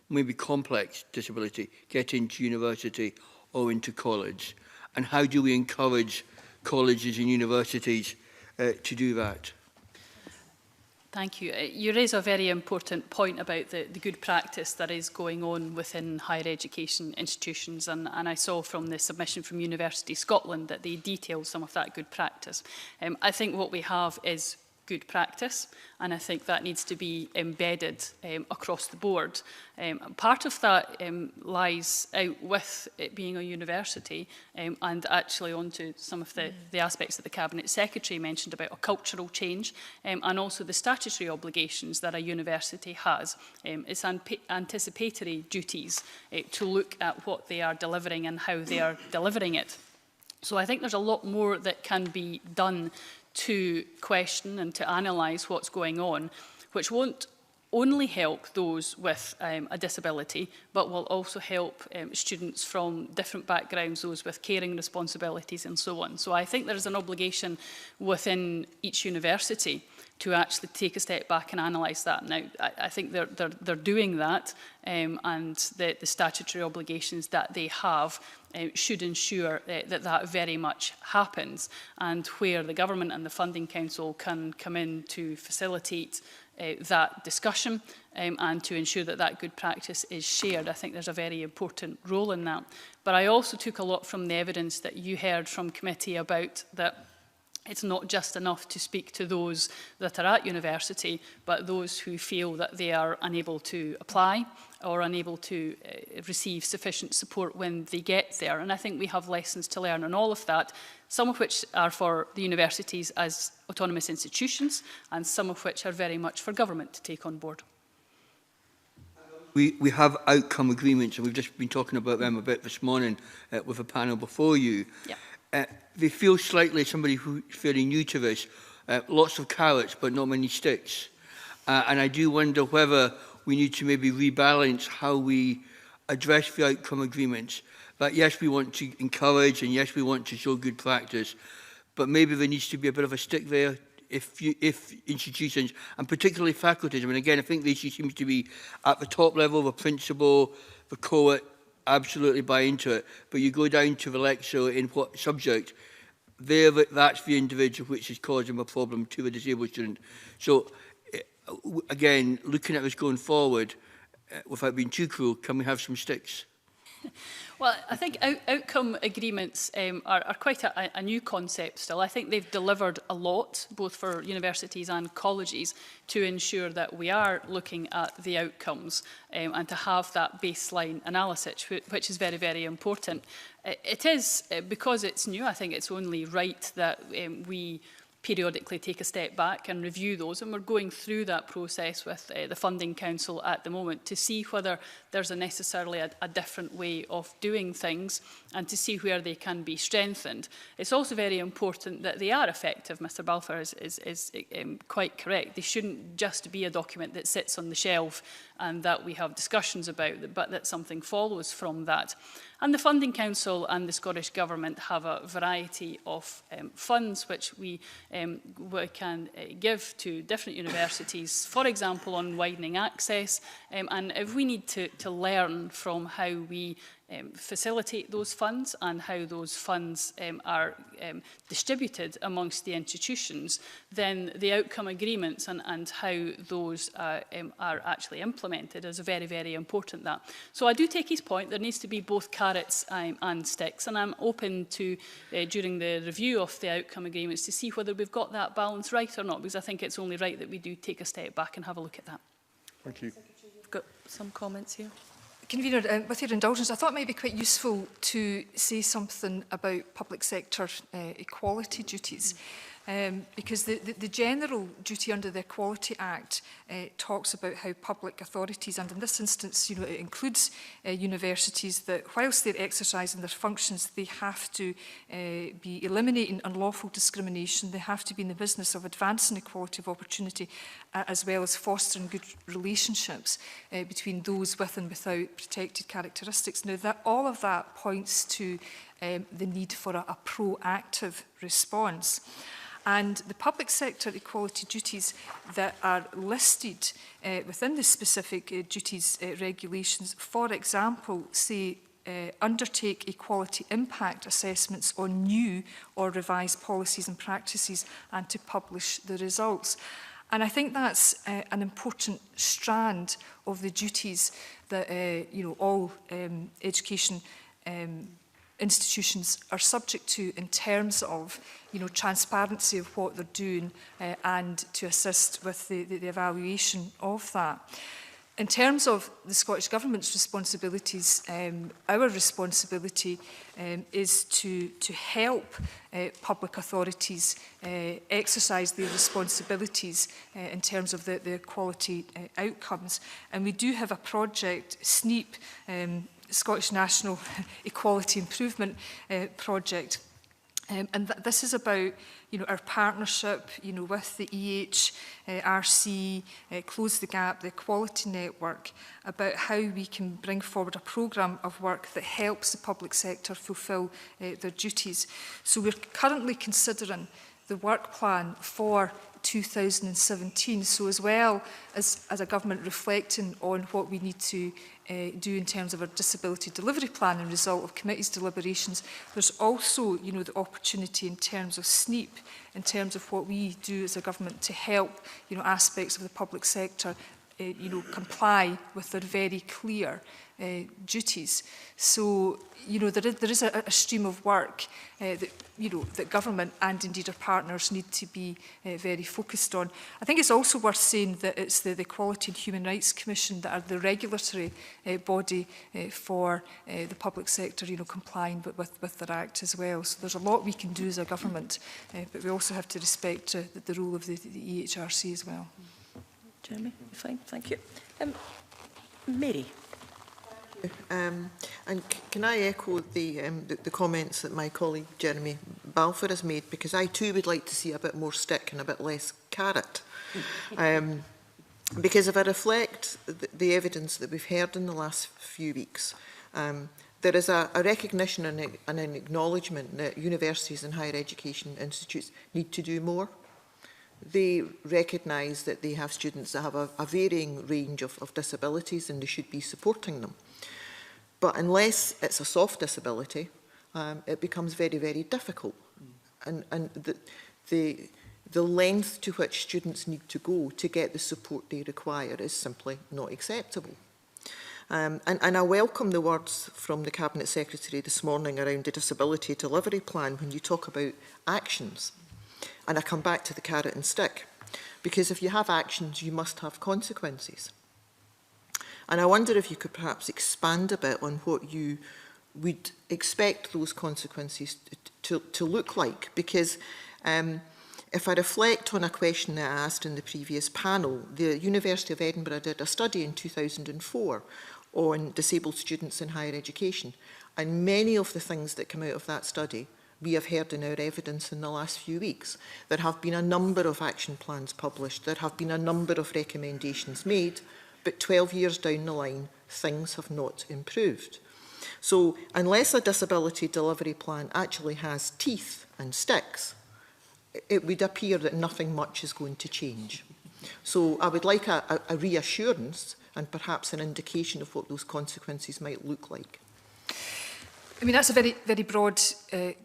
[SPEAKER 6] maybe complex disability get into university or into college? And how do we encourage colleges and universities to do that?
[SPEAKER 10] Thank you. You raise a very important point about the good practice that is going on within higher education institutions, and I saw from the submission from University Scotland that they detail some of that good practice. I think what we have is good practice, and I think that needs to be embedded across the board. Part of that lies out with it being a university and actually onto some of the aspects that the Cabinet Secretary mentioned about a cultural change and also the statutory obligations that a university has. It's anticipatory duties to look at what they are delivering and how they are delivering it. So I think there's a lot more that can be done to question and to analyse what's going on, which won't only help those with a disability, but will also help students from different backgrounds, those with caring responsibilities and so on. So I think there is an obligation within each university to actually take a step back and analyse that. Now, I think they're doing that, and the statutory obligations that they have should ensure that very much happens, and where the government and the Funding Council can come in to facilitate that discussion and to ensure that good practice is shared. I think there's a very important role in that. But I also took a lot from the evidence that you heard from committee about that it's not just enough to speak to those that are at university, but those who feel that they are unable to apply or unable to receive sufficient support when they get there. And I think we have lessons to learn on all of that, some of which are for the universities as autonomous institutions, and some of which are very much for government to take on board.
[SPEAKER 6] we have outcome agreements, and we've just been talking about them a bit this morning with a panel before you.
[SPEAKER 10] Yeah.
[SPEAKER 6] They feel slightly, somebody who's fairly new to this, lots of carrots but not many sticks. And I do wonder whether we need to maybe rebalance how we address the outcome agreements. That yes, we want to encourage, and yes, we want to show good practice, but maybe there needs to be a bit of a stick there if institutions, and particularly faculties, I mean, again, I think the issue seems to be at the top level, the principal, the court, absolutely buy into it, but you go down to the lecturer in what subject, there, that's the individual which is causing a problem to the disabled student. So, again, looking at this going forward, without being too cruel, can we have some sticks?
[SPEAKER 10] Well, I think outcome agreements are quite a new concept still. I think they've delivered a lot, both for universities and colleges, to ensure that we are looking at the outcomes and to have that baseline analysis, which is very, very important. It is, because it's new, I think it's only right that we periodically take a step back and review those, and we're going through that process with the Funding Council at the moment to see whether there's necessarily a different way of doing things and to see where they can be strengthened. It's also very important that they are effective. Mr Balfour is quite correct. They shouldn't just be a document that sits on the shelf and that we have discussions about, but that something follows from that. And the Funding Council and the Scottish Government have a variety of funds which we can give to different universities, for example, on widening access. And if we need to learn from how we facilitate those funds and how those funds are distributed amongst the institutions, then the outcome agreements and how those are actually implemented is very, very important. That. So I do take his point. There needs to be both carrots and sticks, and I'm open to, during the review of the outcome agreements, to see whether we've got that balance right or not, because I think it's only right that we do take a step back and have a look at that.
[SPEAKER 6] Thank you.
[SPEAKER 1] We've got some comments here.
[SPEAKER 9] Convener, with your indulgence, I thought it might be quite useful to say something about public sector equality duties. Because the general duty under the Equality Act talks about how public authorities, and in this instance, you know, it includes universities, that whilst they're exercising their functions, they have to be eliminating unlawful discrimination. They have to be in the business of advancing equality of opportunity, as well as fostering good relationships between those with and without protected characteristics. Now, all of that points to the need for a proactive response. And the public sector equality duties that are listed within the specific duties regulations, for example, say undertake equality impact assessments on new or revised policies and practices and to publish the results. And I think that's an important strand of the duties that you know, all education institutions are subject to, in terms of, you know, transparency of what they're doing and to assist with the evaluation of that. In terms of the Scottish Government's responsibilities, our responsibility is to help public authorities exercise their responsibilities in terms of the equality outcomes. And we do have a project, SNEEP, Scottish National Equality Improvement Project. And this is about, you know, our partnership, you know, with the EHRC, Close the Gap, the Equality Network, about how we can bring forward a programme of work that helps the public sector fulfil their duties. So we're currently considering the work plan for 2017. So as well as a government reflecting on what we need to do in terms of our disability delivery plan and result of committee's deliberations, there's also, you know, the opportunity in terms of SNEEP, in terms of what we do as a government to help, you know, aspects of the public sector you know, comply with their very clear duties. So, you know, there is a stream of work that, you know, that government and indeed our partners need to be very focused on. I think it's also worth saying that it's the Equality and Human Rights Commission that are the regulatory body for the public sector, you know, complying with their act as well. So there's a lot we can do as a government, but we also have to respect the role of the EHRC as well.
[SPEAKER 1] Jeremy, fine, thank you. Mary.
[SPEAKER 5] And can I echo the comments that my colleague Jeremy Balfour has made, because I too would like to see a bit more stick and a bit less carrot. Because if I reflect the evidence that we've heard in the last few weeks, there is a recognition and an acknowledgement that universities and higher education institutes need to do more. They recognise that they have students that have a varying range of disabilities, and they should be supporting them. But unless it's a soft disability, it becomes very, very difficult. And the length to which students need to go to get the support they require is simply not acceptable. And I welcome the words from the Cabinet Secretary this morning around the Disability Delivery Plan when you talk about actions. And I come back to the carrot and stick, because if you have actions, you must have consequences. And I wonder if you could perhaps expand a bit on what you would expect those consequences to look like. Because if I reflect on a question that I asked in the previous panel, the University of Edinburgh did a study in 2004 on disabled students in higher education. And many of the things that come out of that study we have heard in our evidence in the last few weeks. There have been a number of action plans published. There have been a number of recommendations made. But 12 years down the line, things have not improved. So unless a disability delivery plan actually has teeth and sticks, it would appear that nothing much is going to change. So I would like a reassurance and perhaps an indication of what those consequences might look like.
[SPEAKER 9] I mean, that's a very, very broad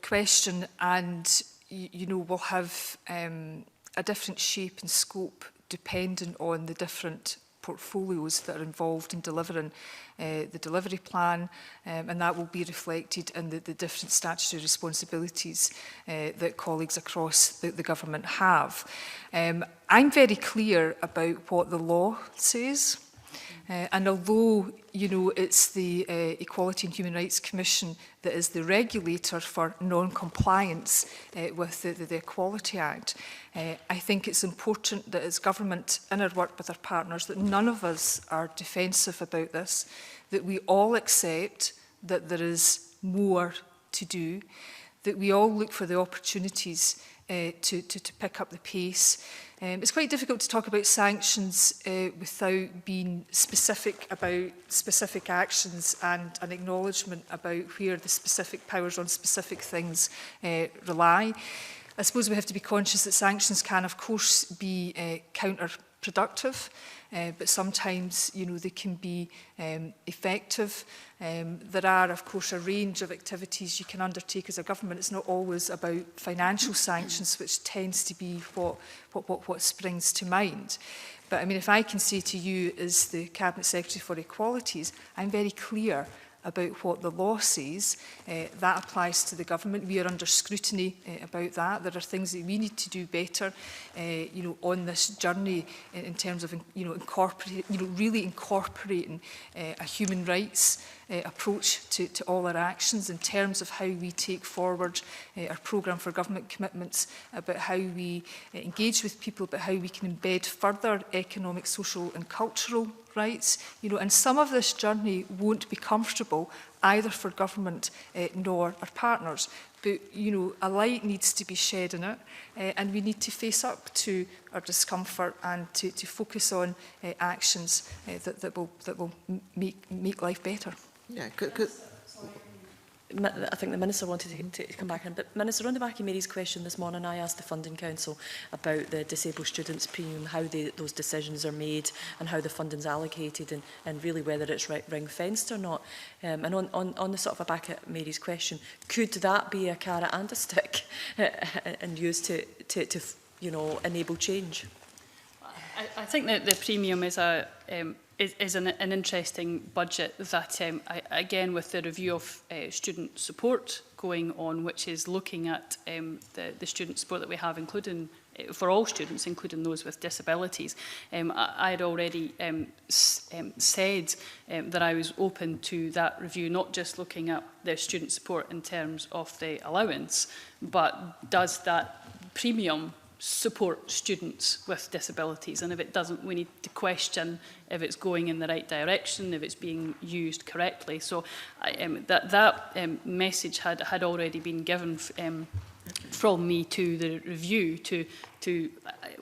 [SPEAKER 9] question, and you know, will have a different shape and scope dependent on the different portfolios that are involved in delivering the delivery plan, and that will be reflected in the different statutory responsibilities that colleagues across the government have. I'm very clear about what the law says. And although, you know, it's the Equality and Human Rights Commission that is the regulator for non-compliance with the Equality Act, I think it's important that as government, in our work with our partners, that none of us are defensive about this, that we all accept that there is more to do, that we all look for the opportunities to pick up the pace. It's quite difficult to talk about sanctions without being specific about specific actions and an acknowledgement about where the specific powers on specific things rely. I suppose we have to be conscious that sanctions can, of course, be counterproductive, but sometimes, you know, they can be effective. There are, of course, a range of activities you can undertake as a government. It's not always about financial sanctions, which tends to be what springs to mind. But I mean, if I can say to you as the Cabinet Secretary for Equalities, I'm very clear about what the law says. That applies to the government. We are under scrutiny about that. There are things that we need to do better, you know, on this journey in terms of, you know, really incorporating a human rights approach to all our actions in terms of how we take forward our programme for government commitments, about how we engage with people, about how we can embed further economic, social and cultural rights. You know, and some of this journey won't be comfortable either for government nor our partners. But, you know, a light needs to be shed in it, and we need to face up to our discomfort and to focus on actions that will make life better.
[SPEAKER 5] Yeah,
[SPEAKER 1] I think the Minister wanted to come back in. But Minister, on the back of Mary's question this morning, I asked the Funding Council about the disabled students premium, how those decisions are made and how the funding's allocated, and really whether it's ring-fenced or not. And on the sort of a back at Mary's question, could that be a carrot and a stick and used to you know, enable change?
[SPEAKER 10] I think that the premium is an interesting budget that, again, with the review of student support going on, which is looking at the student support that we have, including for all students, including those with disabilities. I had already said that I was open to that review, not just looking at the student support in terms of the allowance, but does that premium support students with disabilities, and if it doesn't, we need to question if it's going in the right direction, if it's being used correctly. So that message had already been given from me to the review to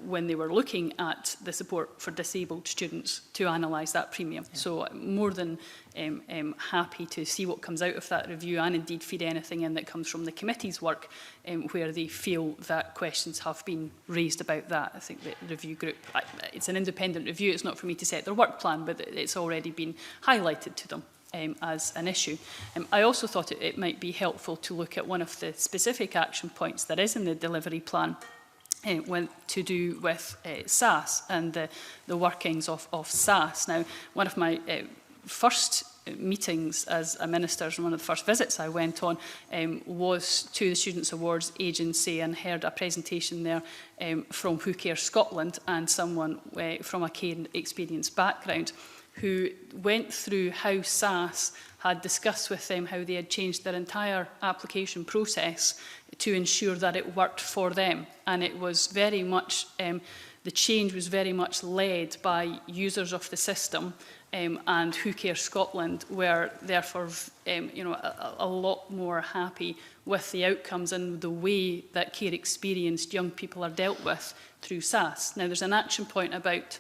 [SPEAKER 10] when they were looking at the support for disabled students to analyse that premium. Yeah. So I'm more than happy to see what comes out of that review, and indeed feed anything in that comes from the committee's work where they feel that questions have been raised about that. I think the review group, it's an independent review, it's not for me to set their work plan, but it's already been highlighted to them as an issue. I also thought it might be helpful to look at one of the specific action points that is in the delivery plan to do with SAS and the workings of SAS. Now, one of my first meetings as a minister, and one of the first visits I went on was to the Students' Awards Agency, and heard a presentation there from Who Cares Scotland, and someone from a care experience background who went through how SAS had discussed with them how they had changed their entire application process to ensure that it worked for them. And it was very much, the change was very much led by users of the system, and Who Cares Scotland were therefore a lot more happy with the outcomes and the way that care experienced young people are dealt with through SAS. Now, there's an action point about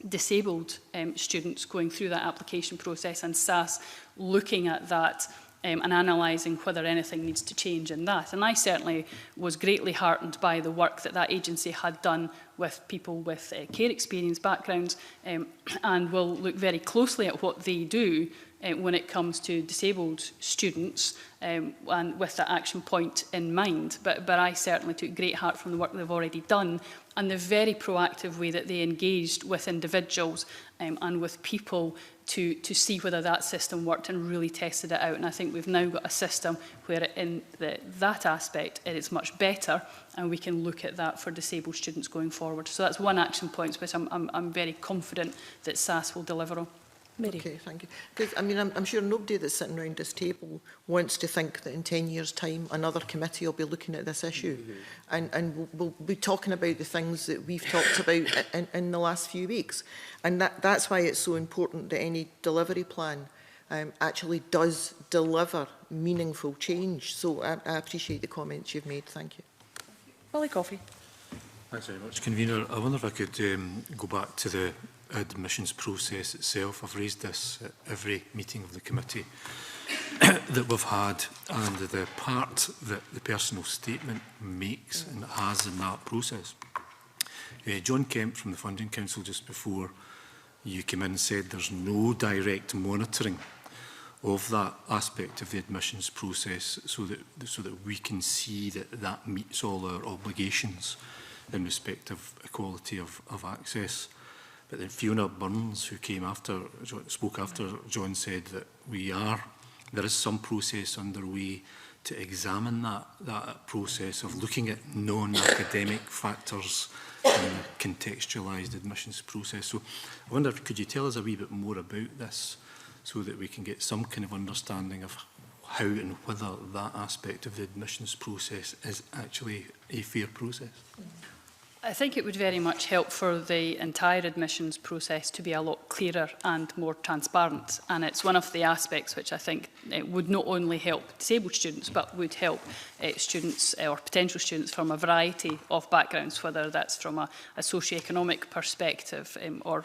[SPEAKER 10] disabled students going through that application process, and SAS looking at that and analysing whether anything needs to change in that. And I certainly was greatly heartened by the work that agency had done with people with care experience backgrounds, and will look very closely at what they do when it comes to disabled students, and with that action point in mind. But I certainly took great heart from the work they've already done, and the very proactive way that they engaged with individuals and with people to see whether that system worked, and really tested it out. And I think we've now got a system where in that aspect it is much better, and we can look at that for disabled students going forward. So that's one action point which I'm very confident that SAS will deliver on. Mary.
[SPEAKER 5] Okay, thank you. Because, I mean, I'm sure nobody that's sitting around this table wants to think that in 10 years' time another committee will be looking at this issue. And we'll be talking about the things that we've talked about in the last few weeks. And that's why it's so important that any delivery plan actually does deliver meaningful change. So I appreciate the comments you've made. Thank you.
[SPEAKER 1] Willie Coffey.
[SPEAKER 4] Thanks very much, Convener. I wonder if I could go back to the admissions process itself. I've raised this at every meeting of the committee that we've had, and the part that the personal statement makes and has in that process. John Kemp from the Funding Council, just before you came in, said there's no direct monitoring of that aspect of the admissions process, so that we can see that meets all our obligations in respect of equality of access. But then Fiona Burns, who spoke after John, said that there is some process underway to examine that process of looking at non-academic factors in the contextualised admissions process. So I wonder, could you tell us a wee bit more about this, so that we can get some kind of understanding of how and whether that aspect of the admissions process is actually a fair process?
[SPEAKER 10] I think it would very much help for the entire admissions process to be a lot clearer and more transparent. And it's one of the aspects which I think would not only help disabled students, but would help students or potential students from a variety of backgrounds, whether that's from a socio-economic perspective or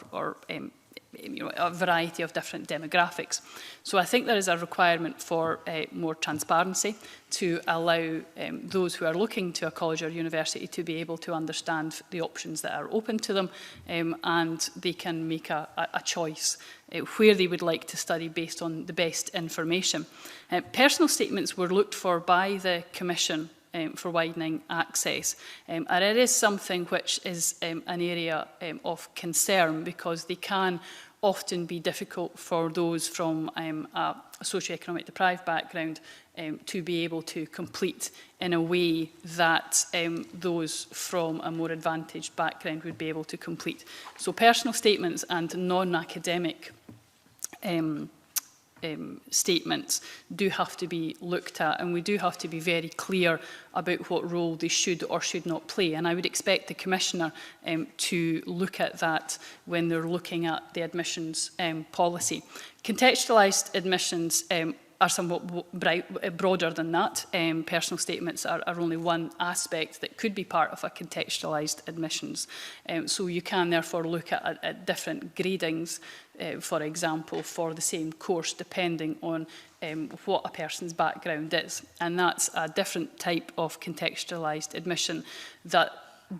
[SPEAKER 10] a variety of different demographics. So I think there is a requirement for more transparency to allow those who are looking to a college or university to be able to understand the options that are open to them, and they can make a choice where they would like to study based on the best information. Personal statements were looked for by the Commission for widening access. And it is something which is an area of concern, because they can often be difficult for those from a socio-economic deprived background to be able to complete in a way that those from a more advantaged background would be able to complete. So personal statements and non-academic statements do have to be looked at, and we do have to be very clear about what role they should or should not play. And I would expect the Commissioner to look at that when they're looking at the admissions policy. Contextualised admissions are somewhat broader than that. Personal statements are only one aspect that could be part of a contextualised admissions. So you can therefore look at different gradings, for example, for the same course, depending on what a person's background is. And that's a different type of contextualised admission that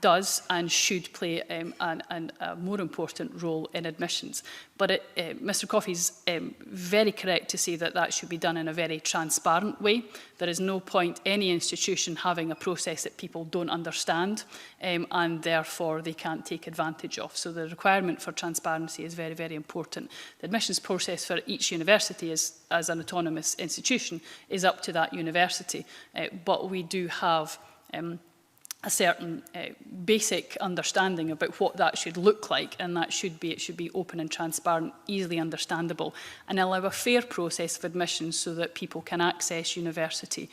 [SPEAKER 10] does and should play a more important role in admissions. But Mr Coffey's very correct to say that that should be done in a very transparent way. There is no point any institution having a process that people don't understand and therefore they can't take advantage of. So the requirement for transparency is very, very important. The admissions process for each university as an autonomous institution is up to that university. But we do have a certain basic understanding about what that should look like, and that should be open and transparent, easily understandable, and allow a fair process of admission so that people can access university.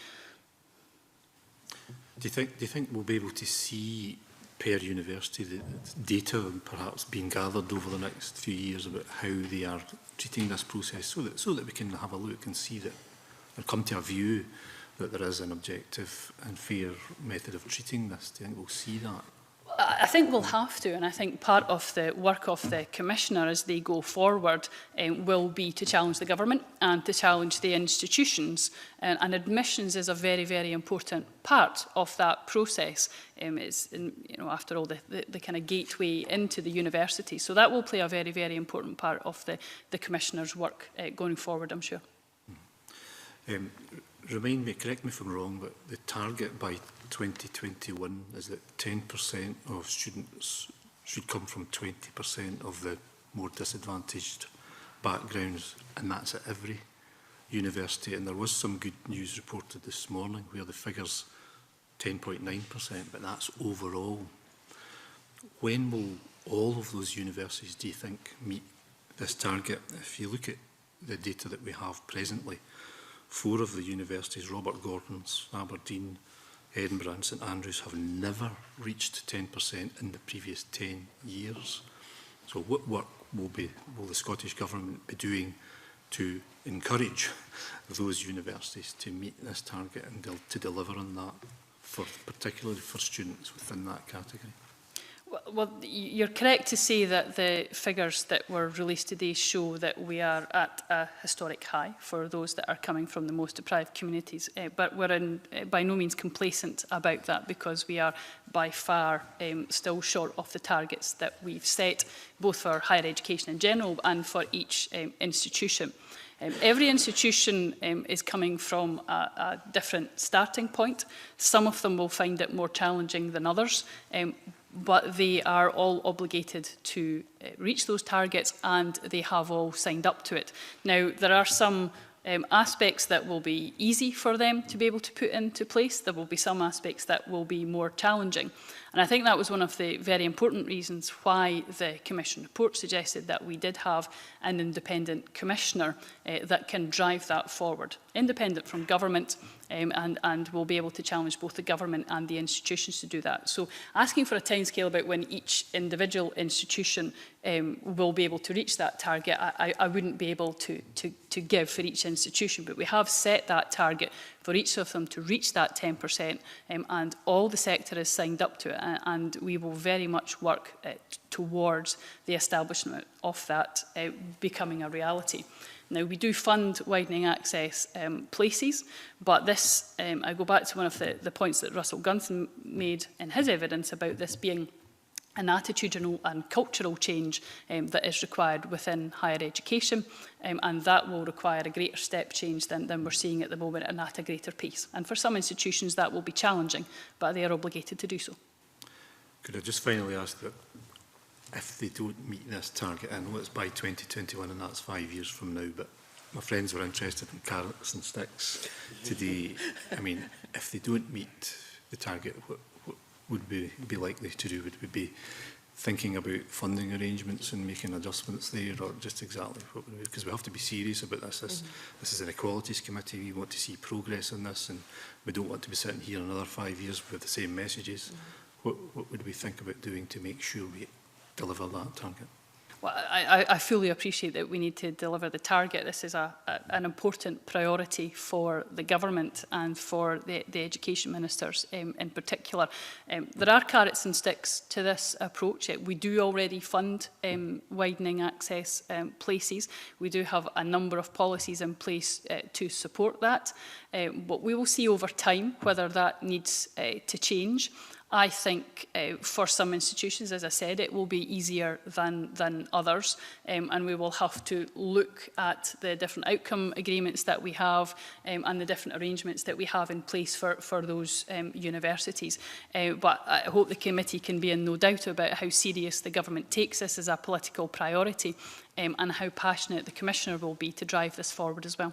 [SPEAKER 4] Do you think we'll be able to see per university the data perhaps being gathered over the next few years about how they are treating this process, so that we can have a look and see that, or come to a view that there is an objective and fair method of treating this? Do you think we'll see that?
[SPEAKER 10] I think we'll have to, and I think part of the work of the Commissioner as they go forward will be to challenge the government and to challenge the institutions. And admissions is a very, very important part of that process. It's, after all, the kind of gateway into the university. So that will play a very, very important part of the Commissioner's work going forward, I'm sure.
[SPEAKER 4] Remind me, correct me if I'm wrong, but the target by 2021 is that 10% of students should come from 20% of the more disadvantaged backgrounds, and that's at every university. And there was some good news reported this morning where the figure's 10.9%, but that's overall. When will all of those universities, do you think, meet this target? If you look at the data that we have presently, 4 of the universities, Robert Gordon's, Aberdeen, Edinburgh and St Andrews, have never reached 10% in the previous 10 years. So what work will the Scottish Government be doing to encourage those universities to meet this target and to deliver on that, particularly for students within that category?
[SPEAKER 10] Well, you're correct to say that the figures that were released today show that we are at a historic high for those that are coming from the most deprived communities. But we're by no means complacent about that, because we are by far still short of the targets that we've set, both for higher education in general and for each institution. Every institution is coming from a different starting point. Some of them will find it more challenging than others. But they are all obligated to reach those targets, and they have all signed up to it. Now, there are some aspects that will be easy for them to be able to put into place. There will be some aspects that will be more challenging. And I think that was one of the very important reasons why the Commission report suggested that we did have an independent Commissioner that can drive that forward, independent from government, and will be able to challenge both the government and the institutions to do that. So asking for a timescale about when each individual institution will be able to reach that target, I wouldn't be able to give for each institution, but we have set that target for each of them to reach that 10%, and all the sector is signed up to it, and we will very much work towards the establishment of that becoming a reality. Now, we do fund widening access places, but this, I go back to one of the points that Russell Gunson made in his evidence about this being an attitudinal and cultural change that is required within higher education, and that will require a greater step change than we're seeing at the moment, and at a greater pace. And for some institutions that will be challenging, but they are obligated to do so.
[SPEAKER 4] Could I just finally ask that if they don't meet this target, I know it's by 2021 and that's 5 years from now, but my friends were interested in carrots and sticks today. I mean, if they don't meet the target, what would we be likely to do? Would we be thinking about funding arrangements and making adjustments there, or just exactly what, because we have to be serious about this. This is an Equalities Committee. We want to see progress on this, and we don't want to be sitting here another 5 years with the same messages. What would we think about doing to make sure we deliver that target?
[SPEAKER 10] Well, I fully appreciate that we need to deliver the target. This is an important priority for the government and for the education ministers in particular. There are carrots and sticks to this approach. We do already fund widening access places. We do have a number of policies in place to support that. But we will see over time whether that needs to change. I think for some institutions, as I said, it will be easier than others, and we will have to look at the different outcome agreements that we have and the different arrangements that we have in place for those universities. But I hope the committee can be in no doubt about how serious the government takes this as a political priority and how passionate the Commissioner will be to drive this forward as well.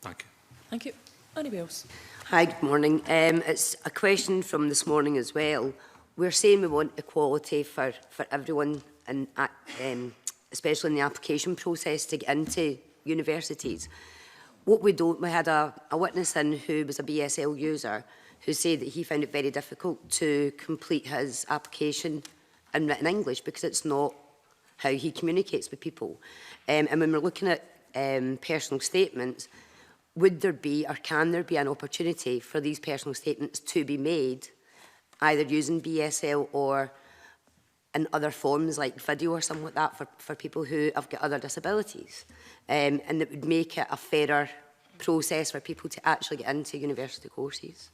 [SPEAKER 4] Thank you.
[SPEAKER 1] Thank you. Anybody else?
[SPEAKER 7] Hi, good morning. It's a question from this morning as well. We're saying we want equality for everyone, and especially in the application process to get into universities. What we don't, we had a witness in who was a BSL user who said that he found it very difficult to complete his application in written English because it's not how he communicates with people. And when we're looking at personal statements, would there be or can there be an opportunity for these personal statements to be made either using BSL or in other forms like video or something like that for people who have got other disabilities, and that would make it a fairer process for people to actually get into university courses?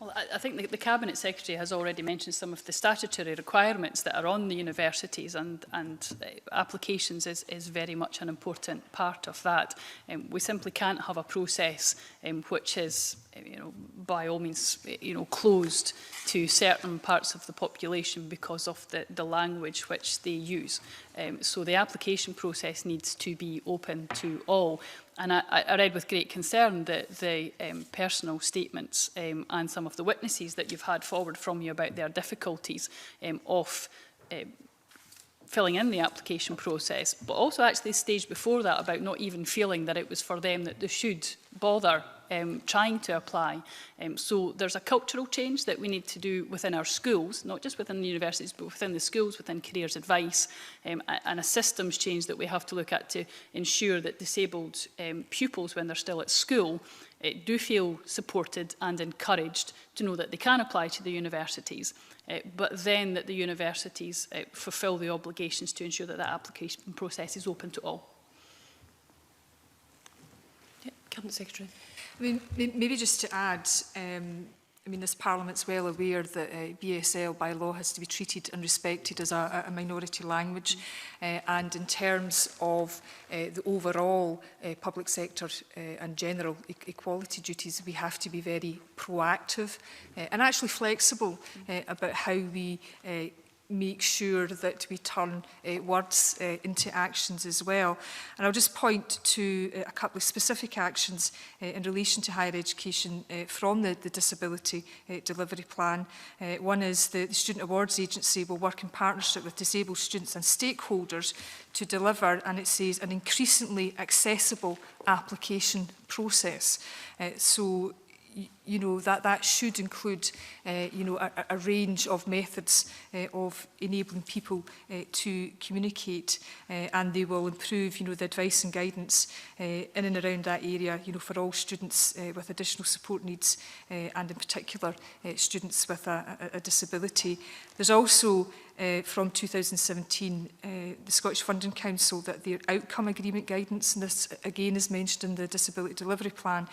[SPEAKER 10] Well, I think the Cabinet Secretary has already mentioned some of the statutory requirements that are on the universities, and applications is very much an important part of that. We simply can't have a process which is, by all means, closed to certain parts of the population because of the language which they use. So the application process needs to be open to all. And I read with great concern that the personal statements and some of the witnesses that you've had forward from you about their difficulties of filling in the application process, but also actually the stage before that about not even feeling that it was for them, that they should bother trying to apply. So there's a cultural change that we need to do within our schools, not just within the universities, but within the schools, within careers advice, and a systems change that we have to look at to ensure that disabled pupils, when they're still at school, do feel supported and encouraged to know that they can apply to the universities, but then that the universities fulfil the obligations to ensure that that application process is open to all. Yeah, Cabinet Secretary.
[SPEAKER 9] I mean, maybe just to add, I mean, this Parliament's well aware that BSL by law has to be treated and respected as a minority language. And in terms of the overall public sector and general equality duties, we have to be very proactive and actually flexible about how we make sure that we turn words into actions as well. And I'll just point to a couple of specific actions in relation to higher education from the Disability Delivery Plan. One is the Student Awards Agency will work in partnership with disabled students and stakeholders to deliver, and it says, an increasingly accessible application process. So that should include, a range of methods of enabling people to communicate, and they will improve, the advice and guidance in and around that area, for all students with additional support needs, and in particular students with a disability. There's also from 2017, the Scottish Funding Council, that their outcome agreement guidance, and this again is mentioned in the Disability Delivery Plan,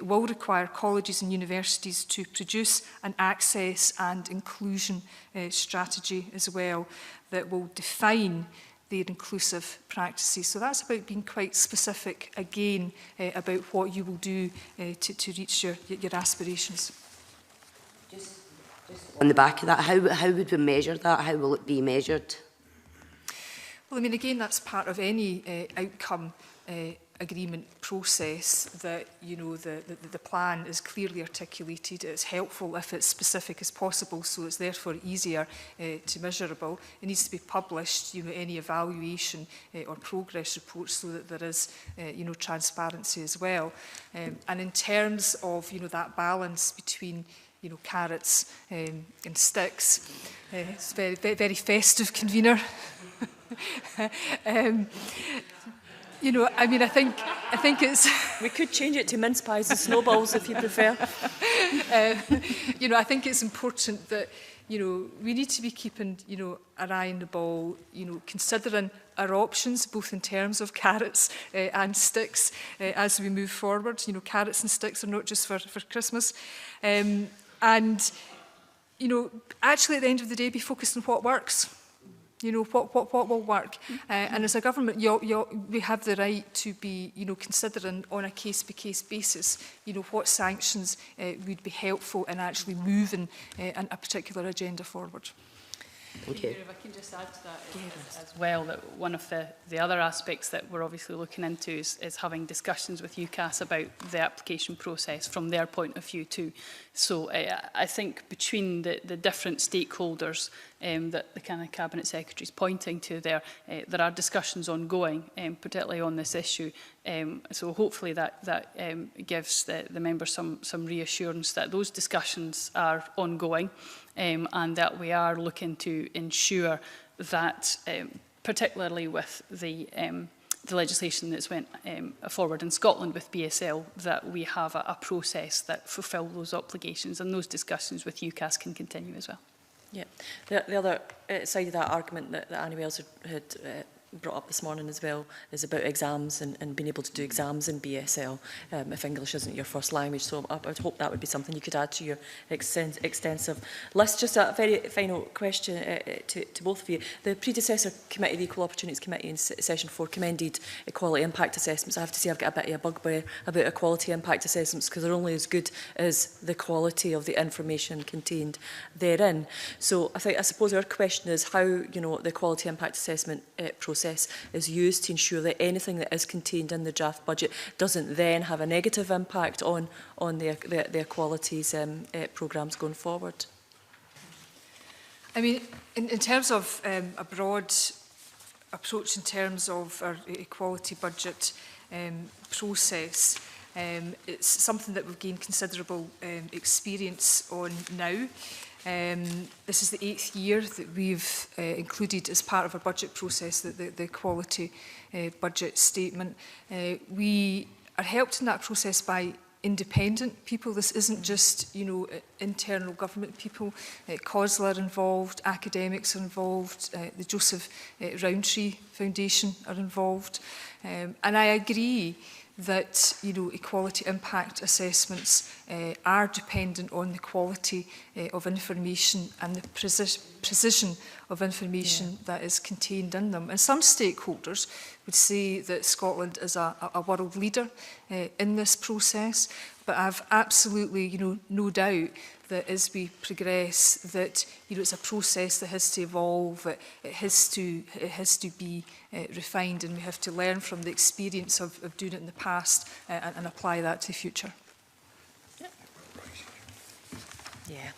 [SPEAKER 9] will require colleges and universities to produce an access and inclusion strategy as well that will define their inclusive practices. So that's about being quite specific again about what you will do to reach your aspirations.
[SPEAKER 7] On the back of that, how would we measure that? How will it be measured?
[SPEAKER 9] Well, I mean, again, that's part of any outcome agreement process that, you know, the plan is clearly articulated. It's helpful if it's specific as possible, so it's therefore easier to measurable. It needs to be published, you know, any evaluation or progress reports, so that there is, you know, transparency as well. And in terms of, you know, that balance between, you know, carrots and sticks, it's very, very festive, convener. You know, I mean, I think it's...
[SPEAKER 1] We could change it to mince pies and snowballs if you prefer.
[SPEAKER 9] You know, I think it's important that, you know, we need to be keeping, you know, an eye on the ball, you know, considering our options, both in terms of carrots and sticks, as we move forward. You know, carrots and sticks are not just for Christmas. And, you know, actually at the end of the day, be focused on what works. You know, what will work. And as a government, we have the right to be, you know, considering on a case-by-case basis, you know, what sanctions would be helpful in actually moving a particular agenda forward.
[SPEAKER 7] Okay.
[SPEAKER 10] If I can just add to that as well, that one of the other aspects that we're obviously looking into is having discussions with UCAS about the application process from their point of view too. So I think between the different stakeholders that the kind of Cabinet Secretary is pointing to there are discussions ongoing, particularly on this issue. So hopefully that gives the members some reassurance that those discussions are ongoing. And that we are looking to ensure that, particularly with the legislation that's went forward in Scotland with BSL, that we have a process that fulfills those obligations, and those discussions with UCAS can continue as well.
[SPEAKER 1] Yeah, the other side of that argument that Annie Wells had brought up this morning as well is about exams and being able to do exams in BSL if English isn't your first language. So I would hope that would be something you could add to your extensive list. Just a very final question to both of you. The predecessor committee, the Equal Opportunities Committee in session 4, commended equality impact assessments. I have to say I've got a bit of a bugbear about equality impact assessments because they're only as good as the quality of the information contained therein. So I suppose our question is how, you know, the equality impact assessment process is used to ensure that anything that is contained in the draft budget doesn't then have a negative impact on the equalities programmes going forward.
[SPEAKER 9] I mean, in terms of a broad approach in terms of our equality budget process, it's something that we've gained considerable experience on now. This is the 8th year that we've included as part of our budget process the equality budget statement. We are helped in that process by independent people. This isn't just, you know, internal government people. COSLA are involved, academics are involved, the Joseph Rowntree Foundation are involved. And I agree that, you know, equality impact assessments are dependent on the quality of information and the precision of information that is contained in them. And some stakeholders would say that Scotland is a world leader in this process, but I've absolutely, you know, no doubt that as we progress, that, you know, it's a process that has to evolve, it has to be refined, and we have to learn from the experience of doing it in the past and apply that to the future.
[SPEAKER 1] Yeah.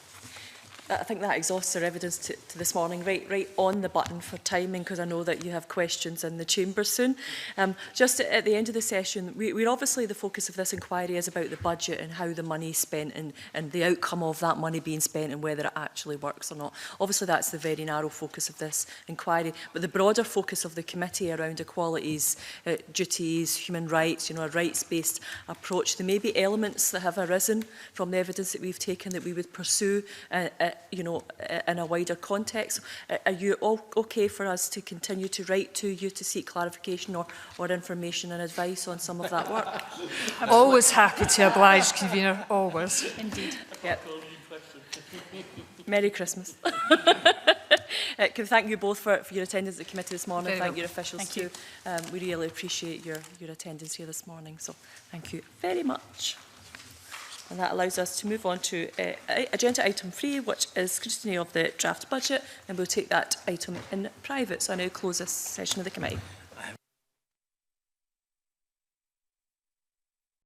[SPEAKER 1] I think that exhausts our evidence to this morning, right on the button for timing, because I know that you have questions in the chamber soon. Just at the end of the session, we're obviously the focus of this inquiry is about the budget and how the money is spent and the outcome of that money being spent and whether it actually works or not. Obviously, that's the very narrow focus of this inquiry, but the broader focus of the committee around equalities, duties, human rights, you know, a rights-based approach. There may be elements that have arisen from the evidence that we've taken that we would pursue you know, in a wider context. Are you all okay for us to continue to write to you to seek clarification or information and advice on some of that work?
[SPEAKER 9] I'm always happy to oblige, convener, always.
[SPEAKER 1] Indeed. Yep. Merry Christmas. Can thank you both for your attendance at the committee this morning. Thank your officials too. We really appreciate your attendance here this morning. So thank you very much. And that allows us to move on to agenda item 3, which is scrutiny of the draft budget, and we'll take that item in private. So I now close this session of the committee.